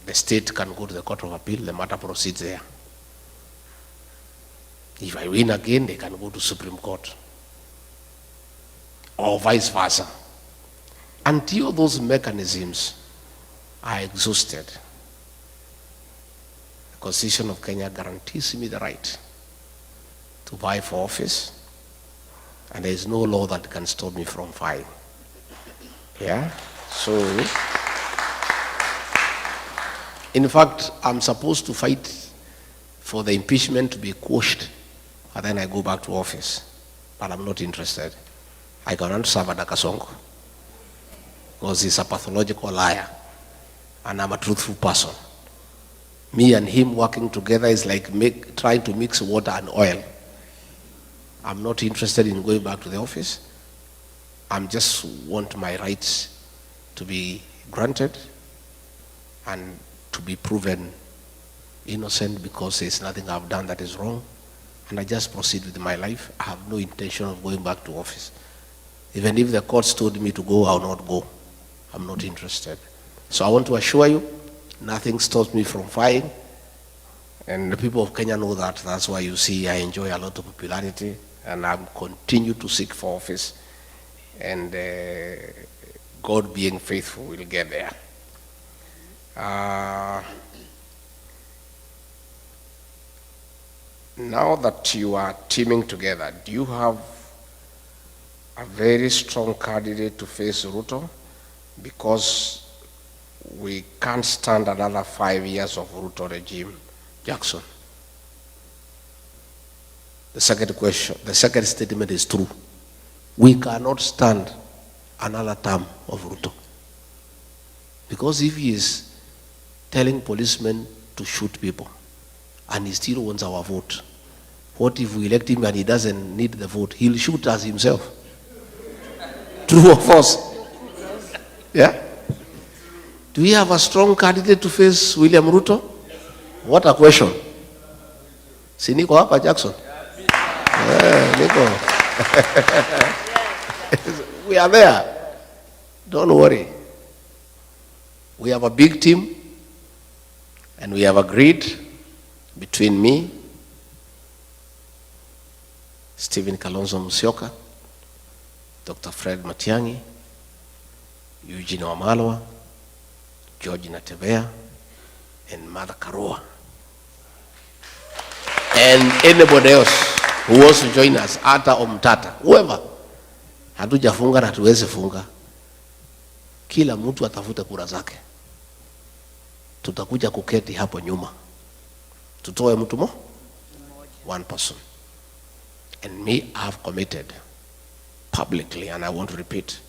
the state can go to the Court of Appeal, the matter proceeds there. If I win again, they can go to Supreme Court. Or vice versa. Until those mechanisms are exhausted, the Constitution of Kenya guarantees me the right to vie for office, and there is no law that can stop me from vying. Yeah? So, in fact, I'm supposed to fight for the impeachment to be quashed, and then I go back to office. But I'm not interested. I cannot serve Adaka Songo, because he's a pathological liar, and I'm a truthful person. Me and him working together is like trying to mix water and oil. I'm not interested in going back to the office. I just want my rights to be granted and to be proven innocent, because there's nothing I've done that is wrong. And I just proceed with my life. I have no intention of going back to office. Even if the courts told me to go, I'll not go. I'm not interested. So I want to assure you, nothing stops me from vying. And the people of Kenya know that. That's why you see I enjoy a lot of popularity, and I continue to seek for office. And God being faithful, will get there. Now that you are teaming together, do you have a very strong candidate to face Ruto? Because we can't stand another 5 years of Ruto regime. Jackson. The second statement is true. We cannot stand another term of Ruto. Because if he is telling policemen to shoot people, and he still wants our vote, what if we elect him and he doesn't need the vote? He'll shoot us himself. True or false? Yeah? Do we have a strong candidate to face William Ruto? What a question. Si niko hapa Jackson? Niko. We are there. Don't worry. We have a big team, and we have agreed between me, Stephen Kalonzo Musyoka, Dr. Fred Matiang'i, Eugene Wamalwa, George Natebea, and Martha Karua. And anybody else who wants to join us, Ata or Mtata, whoever. Hatujafunga na tuweze funga. Kila mtu atafute kura zake. Tutakuja kuketi hapo nyuma. Tutoe mtu mo? One person. And me, I have committed publicly, and I want to repeat,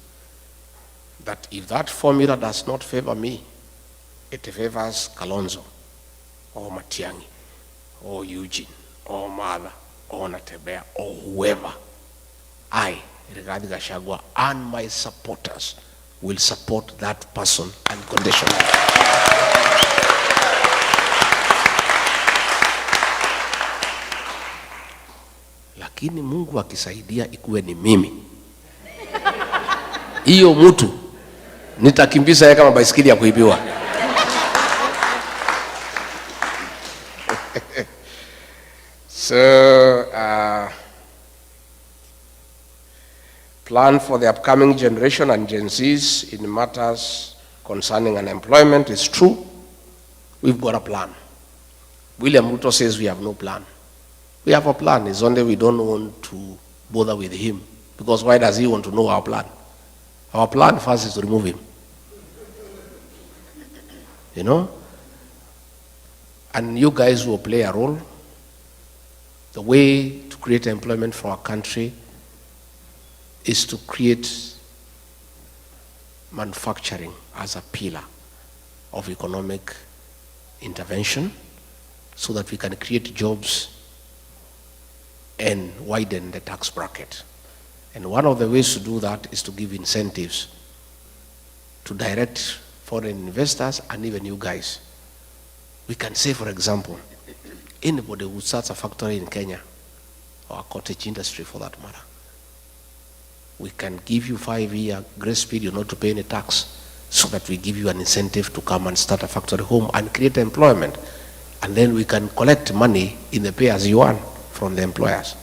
that if that formula does not favor me, it favors Kalonzo or Matiang'i or Eugene, or Mother, or Natebea, or whoever, I, Rigathi Gachagua, and my supporters will support that person unconditionally. Lakini Mungu akisaidia ikuwe ni mimi, hiyo mtu nitakimbiza yeye kama baisikeli ya kuibiwa. So, plan for the upcoming generation and Gen Zs in matters concerning unemployment is true. We've got a plan. William Ruto says we have no plan. We have a plan, it's only we don't want to bother with him. Because why does he want to know our plan? Our plan first is to remove him. You know? And you guys will play a role. The way to create employment for our country is to create manufacturing as a pillar of economic intervention so that we can create jobs and widen the tax bracket. And one of the ways to do that is to give incentives to direct foreign investors and even you guys. We can say, for example, anybody who starts a factory in Kenya, or a cottage industry for that matter, we can give you 5-year grace period not to pay any tax so that we give you an incentive to come and start a factory home and create employment. And then we can collect money in the pay as you earn from the employers.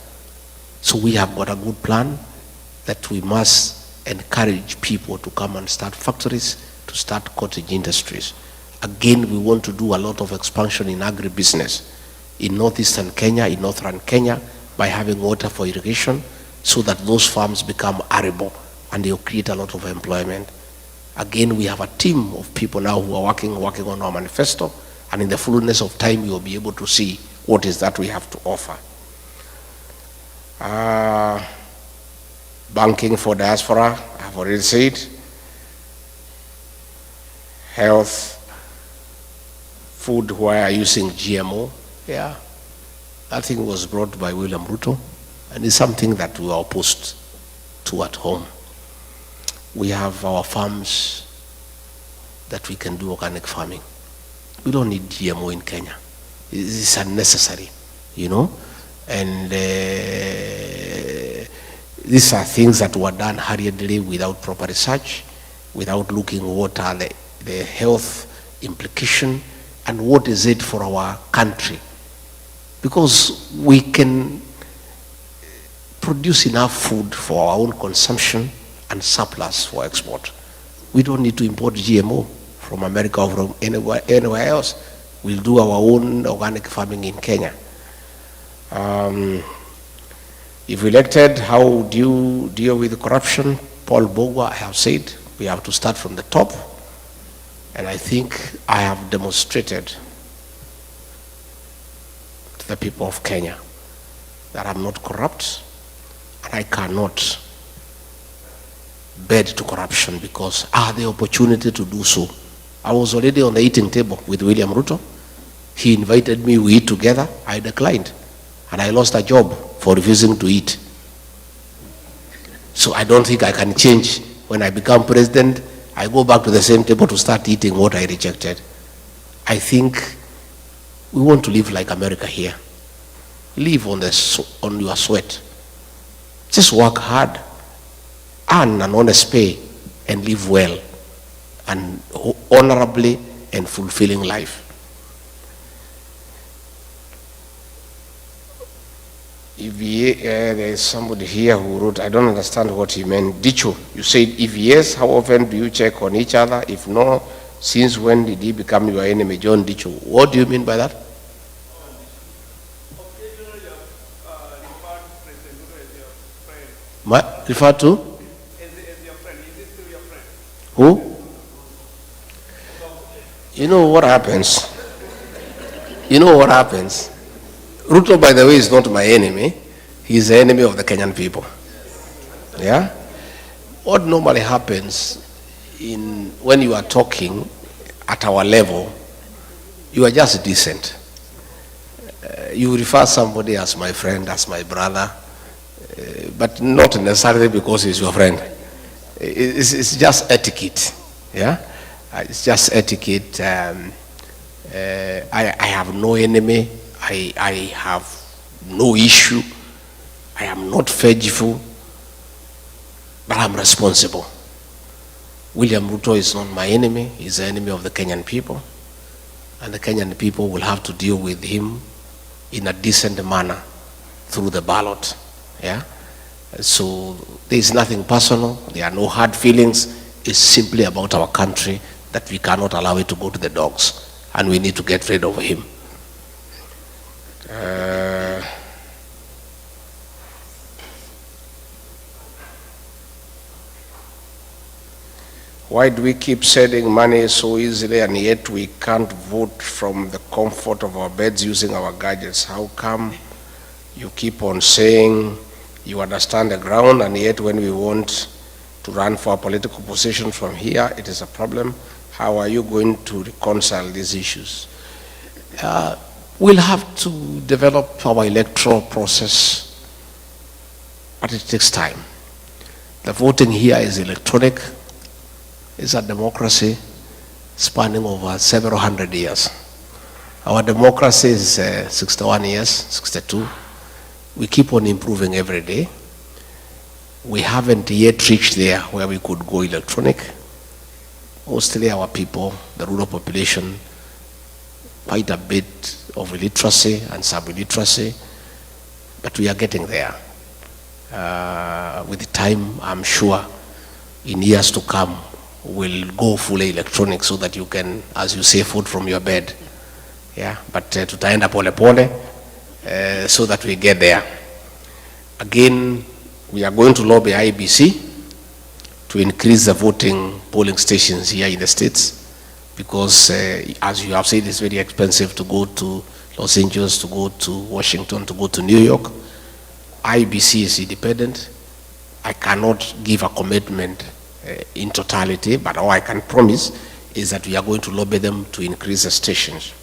So we have got a good plan that we must encourage people to come and start factories, to start cottage industries. Again, we want to do a lot of expansion in agribusiness in northeastern Kenya, in northern Kenya, by having water for irrigation so that those farms become arable and they'll create a lot of employment. Again, we have a team of people now who are working on our manifesto, and in the fullness of time, you will be able to see what is that we have to offer. Banking for diaspora, I've already said. Health, food where using GMO, yeah. That thing was brought by William Ruto, and it's something that we are opposed to at home. We have our farms that we can do organic farming. We don't need GMO in Kenya. It's unnecessary, you know. And these are things that were done hurriedly without proper research, without looking what are the health implication and what is it for our country. Because we can produce enough food for our own consumption and surplus for export. We don't need to import GMO from America or from anywhere else. We'll do our own organic farming in Kenya. If elected, how do you deal with corruption? Paul Bogwa, I have said, we have to start from the top. And I think I have demonstrated to the people of Kenya that I'm not corrupt, and I cannot bed to corruption because I had the opportunity to do so. I was already on the eating table with William Ruto. He invited me, we eat together. I declined, and I lost a job for refusing to eat. So I don't think I can change. When I become president, I go back to the same table to start eating what I rejected. I think we want to live like America here. Live on your sweat. Just work hard, earn an honest pay, and live well and honorably and fulfilling life. If there is somebody here who wrote, I don't understand what he meant. Dicho, you said, if yes, how often do you check on each other? If no, since when did he become your enemy? John Dicho, what do you mean by that? Refer to? As your friend. Is this still your friend? Who? You know what happens? Ruto, by the way, is not my enemy. He's the enemy of the Kenyan people. Yeah? What normally happens when you are talking at our level, you are just decent. You refer somebody as my friend, as my brother, but not necessarily because he's your friend. It's just etiquette, yeah? It's just etiquette. I have no enemy. I have no issue. I am not vengeful, but I'm responsible. William Ruto is not my enemy. He's the enemy of the Kenyan people. And the Kenyan people will have to deal with him in a decent manner through the ballot. Yeah? So there is nothing personal. There are no hard feelings. It's simply about our country that we cannot allow it to go to the dogs. And we need to get rid of him. Why do we keep sending money so easily and yet we can't vote from the comfort of our beds using our gadgets? How come you keep on saying you understand the ground and yet when we want to run for a political position from here, it is a problem? How are you going to reconcile these issues? We'll have to develop our electoral process, but it takes time. The voting here is electronic. It's a democracy spanning over several hundred years. Our democracy is 61 years, 62. We keep on improving every day. We haven't yet reached there where we could go electronic. Mostly our people, the rural population, quite a bit of illiteracy and sub-illiteracy, but we are getting there. With the time, I'm sure, in years to come, we'll go fully electronic so that you can, as you say, vote from your bed. Yeah, but tutaenda pole pole so that we get there. Again, we are going to lobby IBC to increase the voting polling stations here in the states because, as you have said, it's very expensive to go to Los Angeles, to go to Washington, to go to New York. IBC is independent. I cannot give a commitment in totality, but all I can promise is that we are going to lobby them to increase the stations.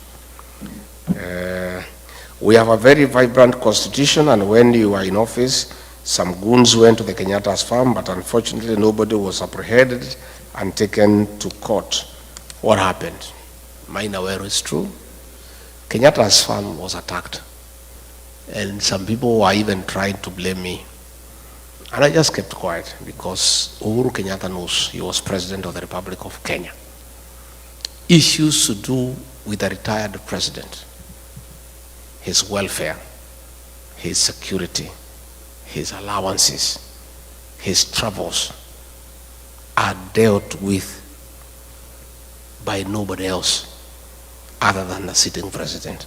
We have a very vibrant constitution, and when you were in office, some goons went to the Kenyatta's farm, but unfortunately nobody was apprehended and taken to court. What happened? Mine aware is true. Kenyatta's farm was attacked, and some people were even trying to blame me. And I just kept quiet because Uhuru Kenyatta knows he was president of the Republic of Kenya. Issues to do with the retired president, his welfare, his security, his allowances, his travels are dealt with by nobody else other than the sitting president.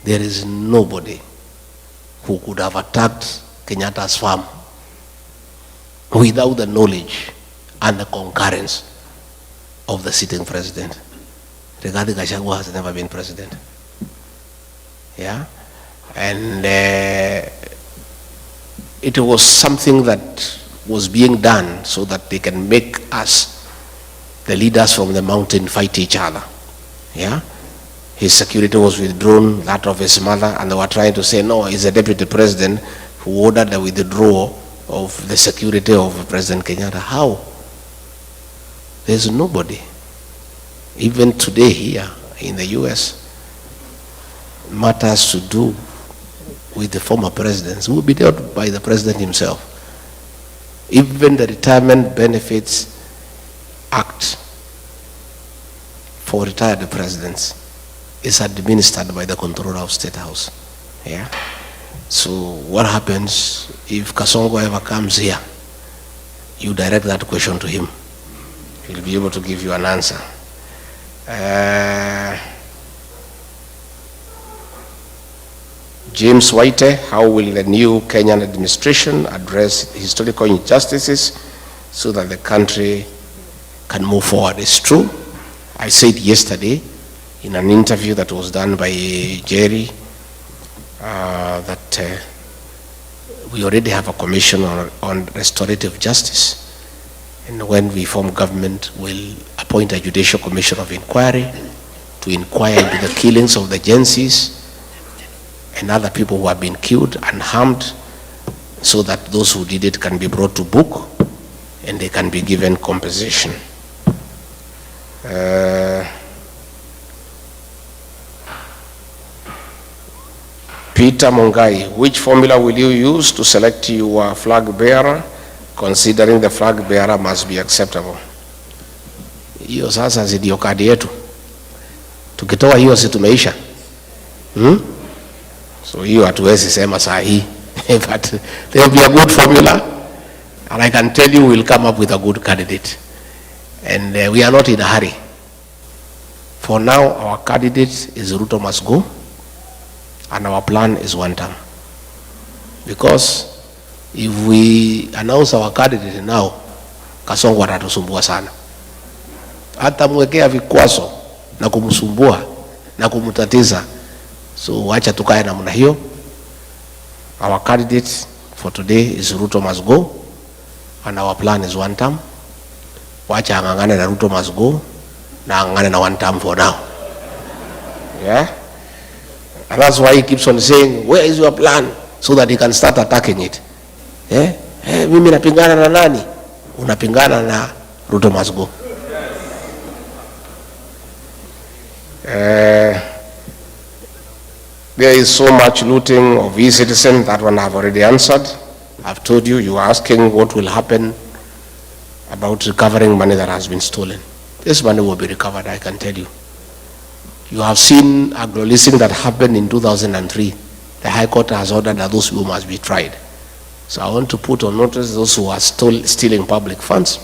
There is nobody who could have attacked Kenyatta's farm without the knowledge and the concurrence of the sitting president. Rigathi Gachagua has never been president. Yeah? And it was something that was being done so that they can make us, the leaders from the mountain, fight each other. Yeah? His security was withdrawn, that of his mother, and they were trying to say, no, he's the deputy president who ordered the withdrawal of the security of President Kenyatta. How? There's nobody. Even today here in the US, matters to do with the former presidents will be dealt by the president himself. Even the Retirement Benefits Act for retired presidents is administered by the Controller of State House. Yeah? So what happens if Kasongo ever comes here? You direct that question to him. He'll be able to give you an answer. James Waite, how will the new Kenyan administration address historical injustices so that the country can move forward? It's true. I said yesterday in an interview that was done by Jerry that we already have a commission on restorative justice. And when we form government, we'll appoint a judicial commission of inquiry to inquire into the killings of the Gen Zs and other people who have been killed and harmed, so that those who did it can be brought to book and they can be given compensation. Peter Mungai, which formula will you use to select your flag bearer, considering the flag bearer must be acceptable? Hiyo sasa ndio kadi yetu. Tukitoa hiyo si tumeisha. So hiyo hatuwezi sema saa hii. But there will be a good formula, and I can tell you we'll come up with a good candidate. And we are not in a hurry. For now, our candidate is Ruto must go, and our plan is one term. Because if we announce our candidate now, Kasongo atatusumbua sana. Hata mwekea vikwazo na kumsumbua na kumtatiza. So wacha tukae namna hiyo. Our candidate for today is Ruto must go, and our plan is one term. Wacha angangane na Ruto must go, na angangane na one term for now. Yeah? And that's why he keeps on saying, where is your plan? So that he can start attacking it. Yeah? Mimi napingana na nani? Unapingana na Ruto must go. There is so much looting of e-citizens. That one I've already answered. I've told you, you are asking what will happen about recovering money that has been stolen. This money will be recovered, I can tell you. You have seen agro-leasing that happened in 2003. The High Court has ordered that those people must be tried. So I want to put on notice those who are still stealing public funds,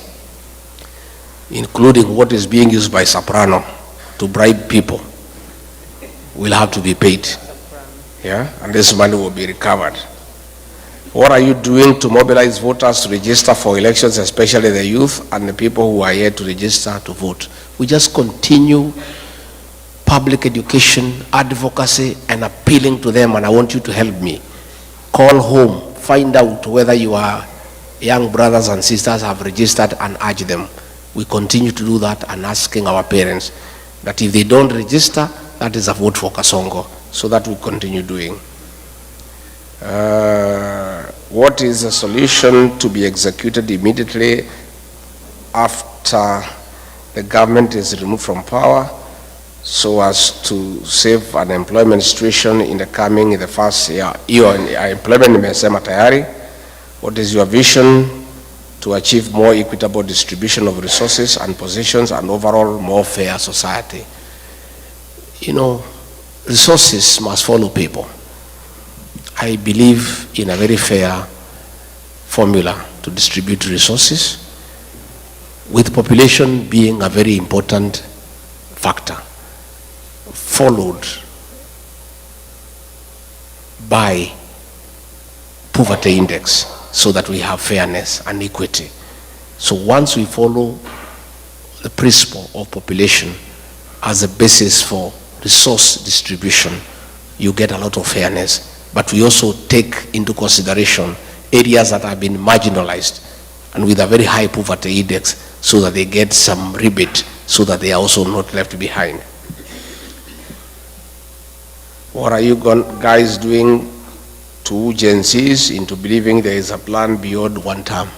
including what is being used by Soprano to bribe people, will have to be paid. Yeah, and this money will be recovered. What are you doing to mobilize voters to register for elections, especially the youth and the people who are here to register to vote? We just continue public education, advocacy, and appealing to them, and I want you to help me. Call home, find out whether your young brothers and sisters have registered, and urge them. We continue to do that, and asking our parents that if they don't register, that is a vote for Kasongo. So that we continue doing. What is the solution to be executed immediately after the government is removed from power, so as to save unemployment situation in the first year? Employment imesema tayari. What is your vision to achieve more equitable distribution of resources and positions and overall more fair society? You know, resources must follow people. I believe in a very fair formula to distribute resources, with population being a very important factor, followed by poverty index, so that we have fairness and equity. So once we follow the principle of population as a basis for resource distribution, you get a lot of fairness. But we also take into consideration areas that have been marginalized and with a very high poverty index, so that they get some rebate, so that they are also not left behind. What are you guys doing to agencies into believing there is a plan beyond one term?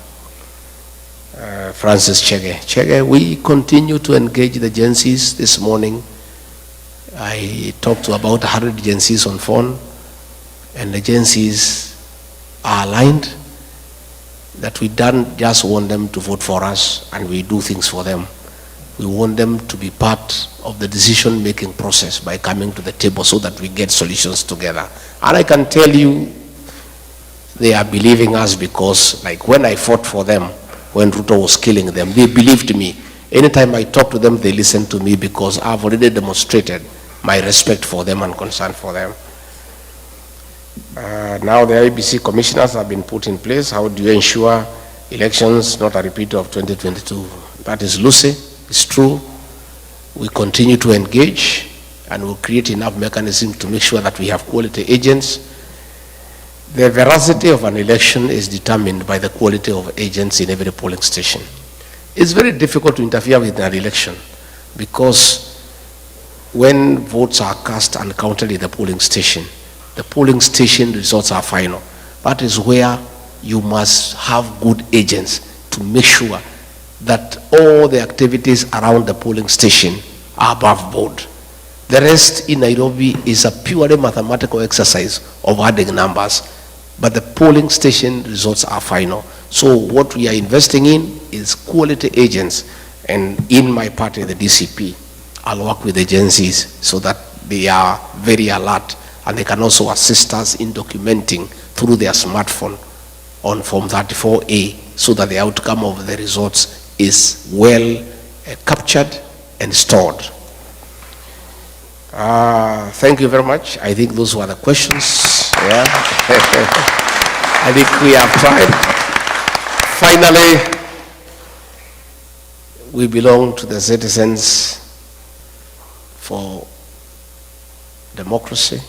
Francis Chege, we continue to engage the agencies. This morning I talked to about 100 agencies on phone, and the agencies are aligned that we don't just want them to vote for us and we do things for them. We want them to be part of the decision-making process by coming to the table, so that we get solutions together. And I can tell you, they are believing us, because like when I fought for them, when Ruto was killing them, they believed me. Anytime I talk to them, they listen to me, because I've already demonstrated my respect for them and concern for them. Now the IBC commissioners have been put in place. How do you ensure elections not a repeat of 2022? That is Lucy. It's true. We continue to engage, and we'll create enough mechanisms to make sure that we have quality agents. The veracity of an election is determined by the quality of agents in every polling station. It's very difficult to interfere with an election, because when votes are cast and counted in the polling station, The polling station results are final. That is where you must have good agents to make sure that all the activities around the polling station are above board. The rest in Nairobi is a purely mathematical exercise of adding numbers, but the polling station results are final. So what we are investing in is quality agents, and in my party, the DCP, I'll work with agencies so that they are very alert, and they can also assist us in documenting through their smartphone on Form 34A, so that the outcome of the results is well captured and stored. Thank you very much. I think those were the questions. Yeah. I think we have tried. Finally, we belong to the Citizens for Democracy,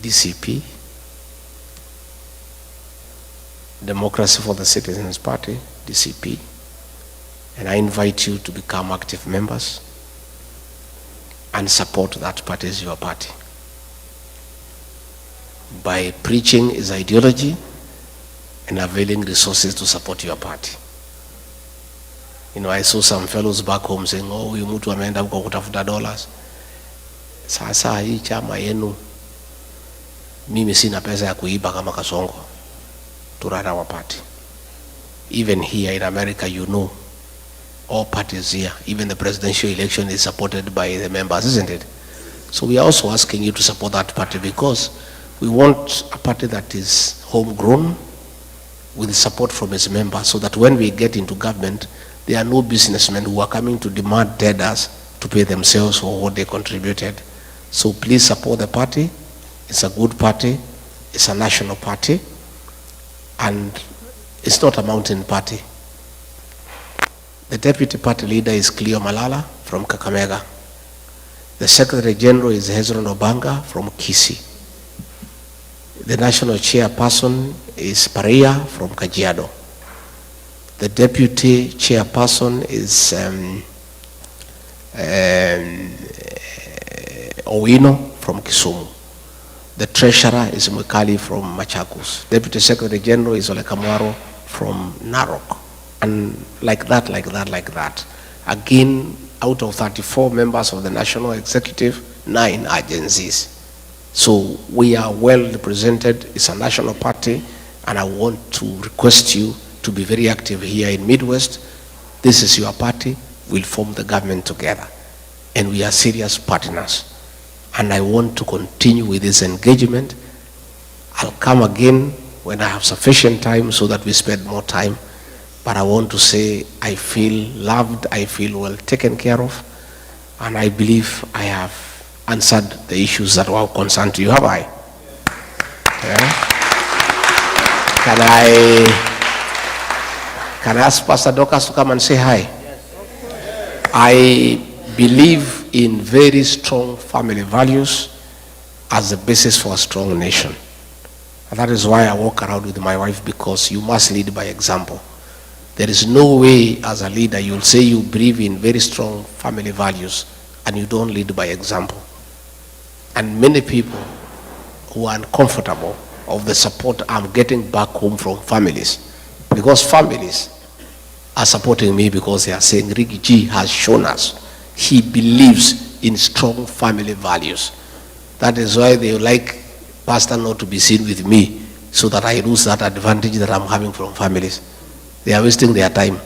DCP, Democracy for the Citizens Party, DCP, and I invite you to become active members and support that party as your party by preaching its ideology and availing resources to support your party. You know, I saw some fellows back home saying, oh, huyu mtu ameenda huko kutafuta dollars. Sasa hii chama yenu, mimi sina pesa ya kuiba kama Kasongo to run our party. Even here in America, you know, all parties here, even the presidential election is supported by the members, isn't it? So we are also asking you to support that party, because we want a party that is homegrown with support from its members, so that when we get into government, there are no businessmen who are coming to demand tenders to pay themselves for what they contributed. So please support the party. It's a good party. It's a national party. And it's not a mountain party. The deputy party leader is Cleo Malala from Kakamega. The secretary general is Hezron Obanga from Kisii. The national chairperson is Paria from Kajiado. The deputy chairperson is Owino from Kisumu. The treasurer is Mwikali from Machakos. Deputy secretary general is Ole Kamwaro from Narok. And like that. Again, out of 34 members of the national executive, 9 agencies. So we are well represented. It's a national party, and I want to request you to be very active here in Midwest. This is your party. We'll form the government together, and we are serious partners. And I want to continue with this engagement. I'll come again when I have sufficient time so that we spend more time. But I want to say I feel loved, I feel well taken care of, and I believe I have answered the issues that were concerned to you. Have I? Yeah? Can I ask Pastor Dorcas to come and say hi? Yes. I believe in very strong family values as the basis for a strong nation. And that is why I walk around with my wife, because you must lead by example. There is no way as a leader you'll say you believe in very strong family values and you don't lead by example. And many people who are uncomfortable of the support I'm getting back home from families, because families are supporting me because they are saying Rigathi G has shown us he believes in strong family values. That is why they like pastor not to be seen with me, so that I lose that advantage that I'm having from families. They are wasting their time.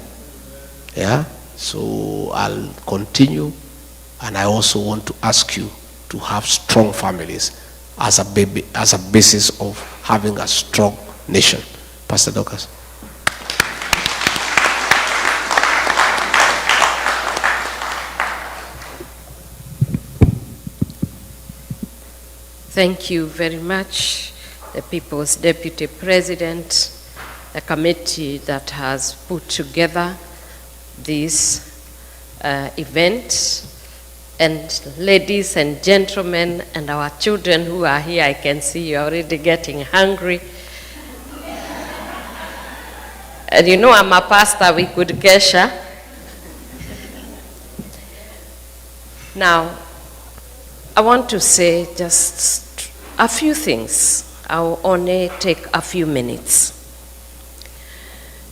Yeah? So I'll continue, and I also want to ask you to have strong families as a basis of having a strong nation. Pastor Dorcas. Thank you very much, the People's Deputy President, the committee that has put together this event, and ladies and gentlemen, and our children who are here. I can see you're already getting hungry. And you know, I'm a pastor, we could kesha. Now, I want to say just A few things. I'll only take a few minutes.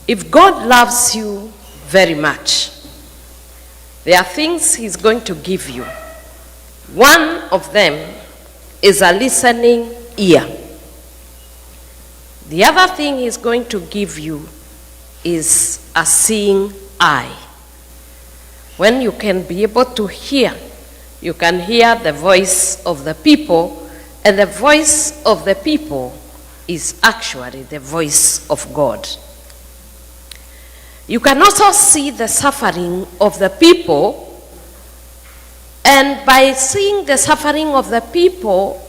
If God loves you very much, there are things he's going to give you. One of them is a listening ear. The other thing he's going to give you is a seeing eye. When you can be able to hear, you can hear the voice of the people, and the voice of the people is actually the voice of God. You can also see the suffering of the people, and by seeing the suffering of the people,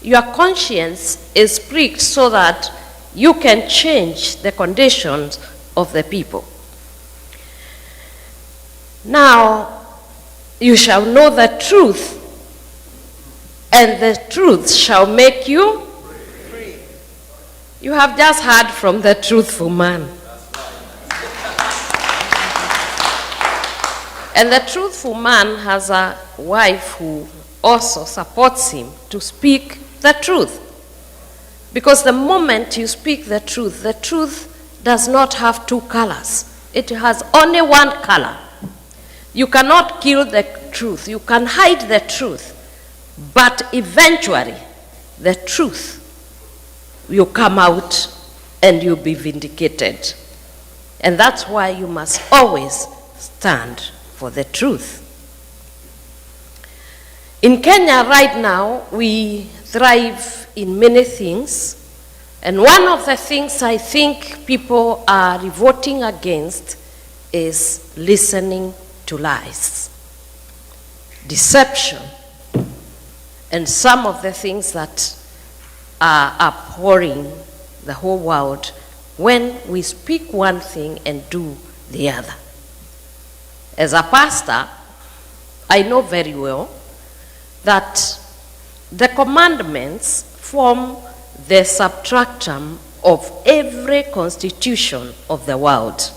your conscience is pricked so that you can change the conditions of the people. Now, you shall know the truth, and the truth shall make you free. You have just heard from the truthful man. And the truthful man has a wife who also supports him to speak the truth. Because the moment you speak the truth does not have two colors. It has only one color. You cannot kill the truth. You can hide the truth. But eventually, the truth will come out and you'll be vindicated. And that's why you must always stand for the truth. In Kenya right now, we thrive in many things. And one of the things I think people are revolting against is listening to lies, deception, and some of the things that are abhorring the whole world when we speak one thing and do the other. As a pastor, I know very well that the commandments form the substratum of every constitution of the world.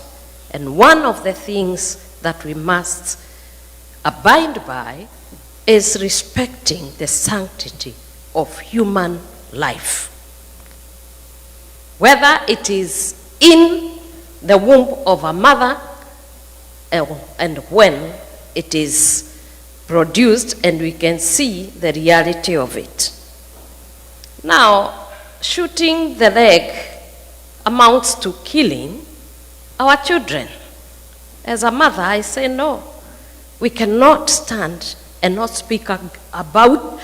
And one of the things that we must abide by is respecting the sanctity of human life. Whether it is in the womb of a mother and when it is produced and we can see the reality of it. Now, shooting the leg amounts to killing our children. As a mother, I say no. We cannot stand and not speak about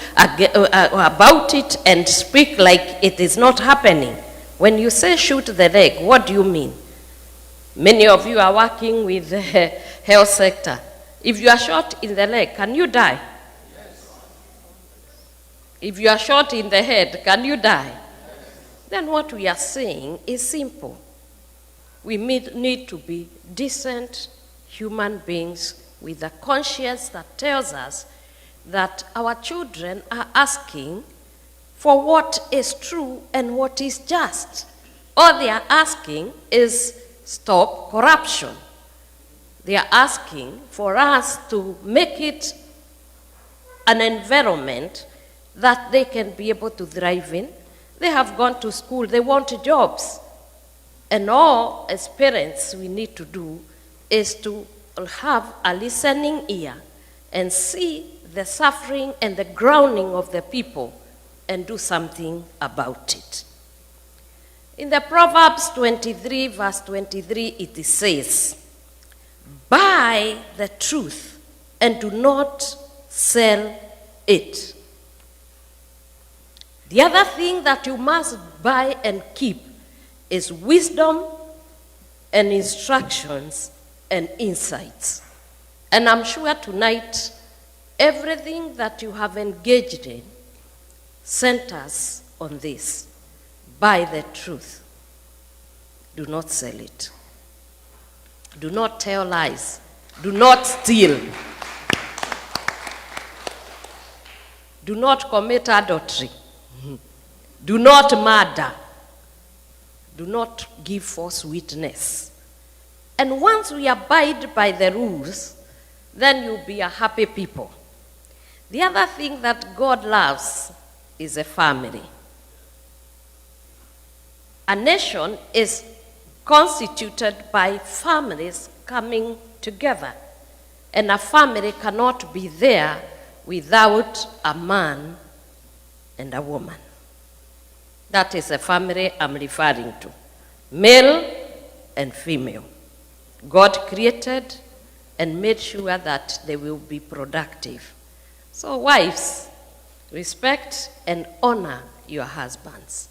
it and speak like it is not happening. When you say shoot the leg, what do you mean? Many of you are working with the health sector. If you are shot in the leg, can you die? Yes. If you are shot in the head, can you die? Yes. Then what we are saying is simple. We need to be decent human beings with a conscience that tells us that our children are asking for what is true and what is just. All they are asking is stop corruption. They are asking for us to make it an environment that they can be able to thrive in. They have gone to school, they want jobs. And all as parents we need to do is to have a listening ear and see the suffering and the groaning of the people and do something about it. In the Proverbs 23, verse 23, it says, buy the truth and do not sell it. The other thing that you must buy and keep is wisdom and instructions and insights. And I'm sure tonight, everything that you have engaged in centers on this. Buy the truth. Do not sell it. Do not tell lies. Do not steal. Do not commit adultery. Do not murder. Do not give false witness. And once we abide by the rules, then you'll be a happy people. The other thing that God loves is a family. A nation is constituted by families coming together, and a family cannot be there without a man and a woman. That is a family I'm referring to, male and female. God created and made sure that they will be productive. So wives, respect and honor your husbands.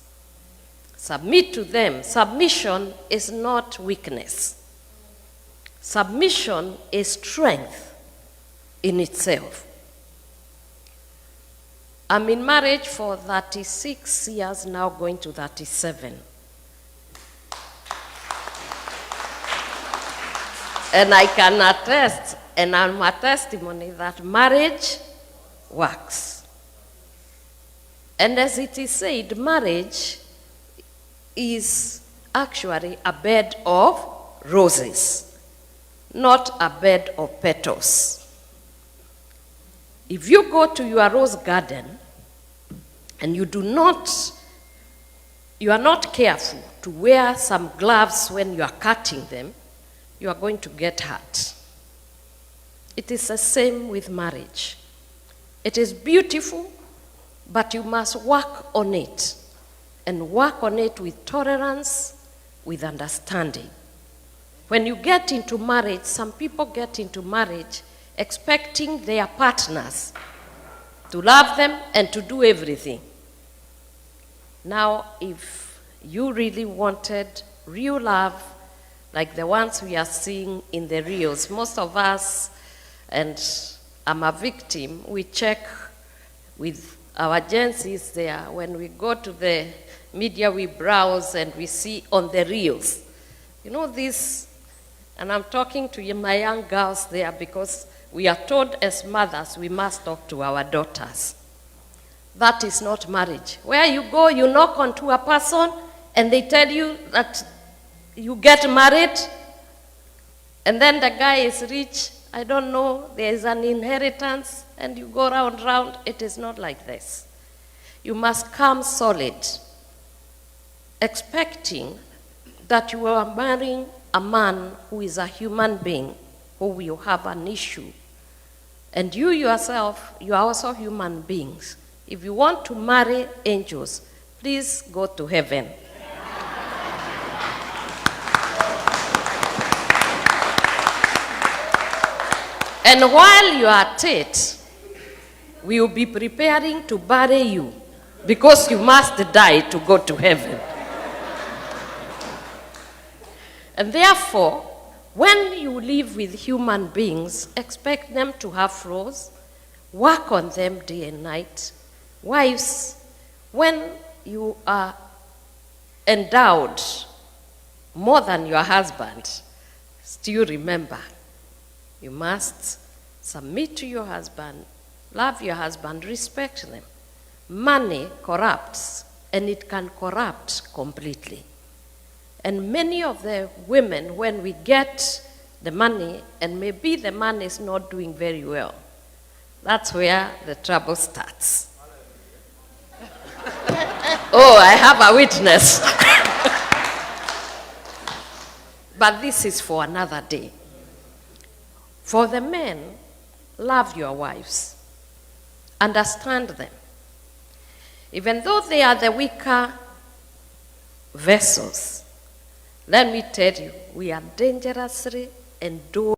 Submit to them. Submission is not weakness. Submission is strength in itself. I'm in marriage for 36 years now, going to 37. And I can attest, and I'm a testimony that marriage works. And as it is said, marriage is actually a bed of roses, not a bed of petals. If you go to your rose garden and you are not careful to wear some gloves when you are cutting them, you are going to get hurt. It is the same with marriage. It is beautiful, but you must work on it, and work on it with tolerance, with understanding. When you get into marriage, some people get into marriage expecting their partners to love them and to do everything. Now, if you really wanted real love, like the ones we are seeing in the reels, most of us, and I'm a victim, we check with our agencies there. When we go to the media, we browse and we see on the reels. You know this, and I'm talking to my young girls there because we are told as mothers we must talk to our daughters. That is not marriage. Where you go, you knock onto a person and they tell you that you get married, and then the guy is rich, I don't know, there is an inheritance, and you go round. It is not like this. You must come solid, expecting that you are marrying a man who is a human being, who will have an issue. And you yourself, you are also human beings. If you want to marry angels, please go to heaven. And while you are at it, we will be preparing to bury you, because you must die to go to heaven. And therefore, when you live with human beings, expect them to have flaws, work on them day and night. Wives, when you are endowed more than your husband, still remember, you must submit to your husband, love your husband, respect them. Money corrupts, and it can corrupt completely. And many of the women, when we get the money, and maybe the man is not doing very well, that's where the trouble starts. Oh, I have a witness. But this is for another day. For the men, love your wives. Understand them. Even though they are the weaker vessels, let me tell you, we are dangerously endowed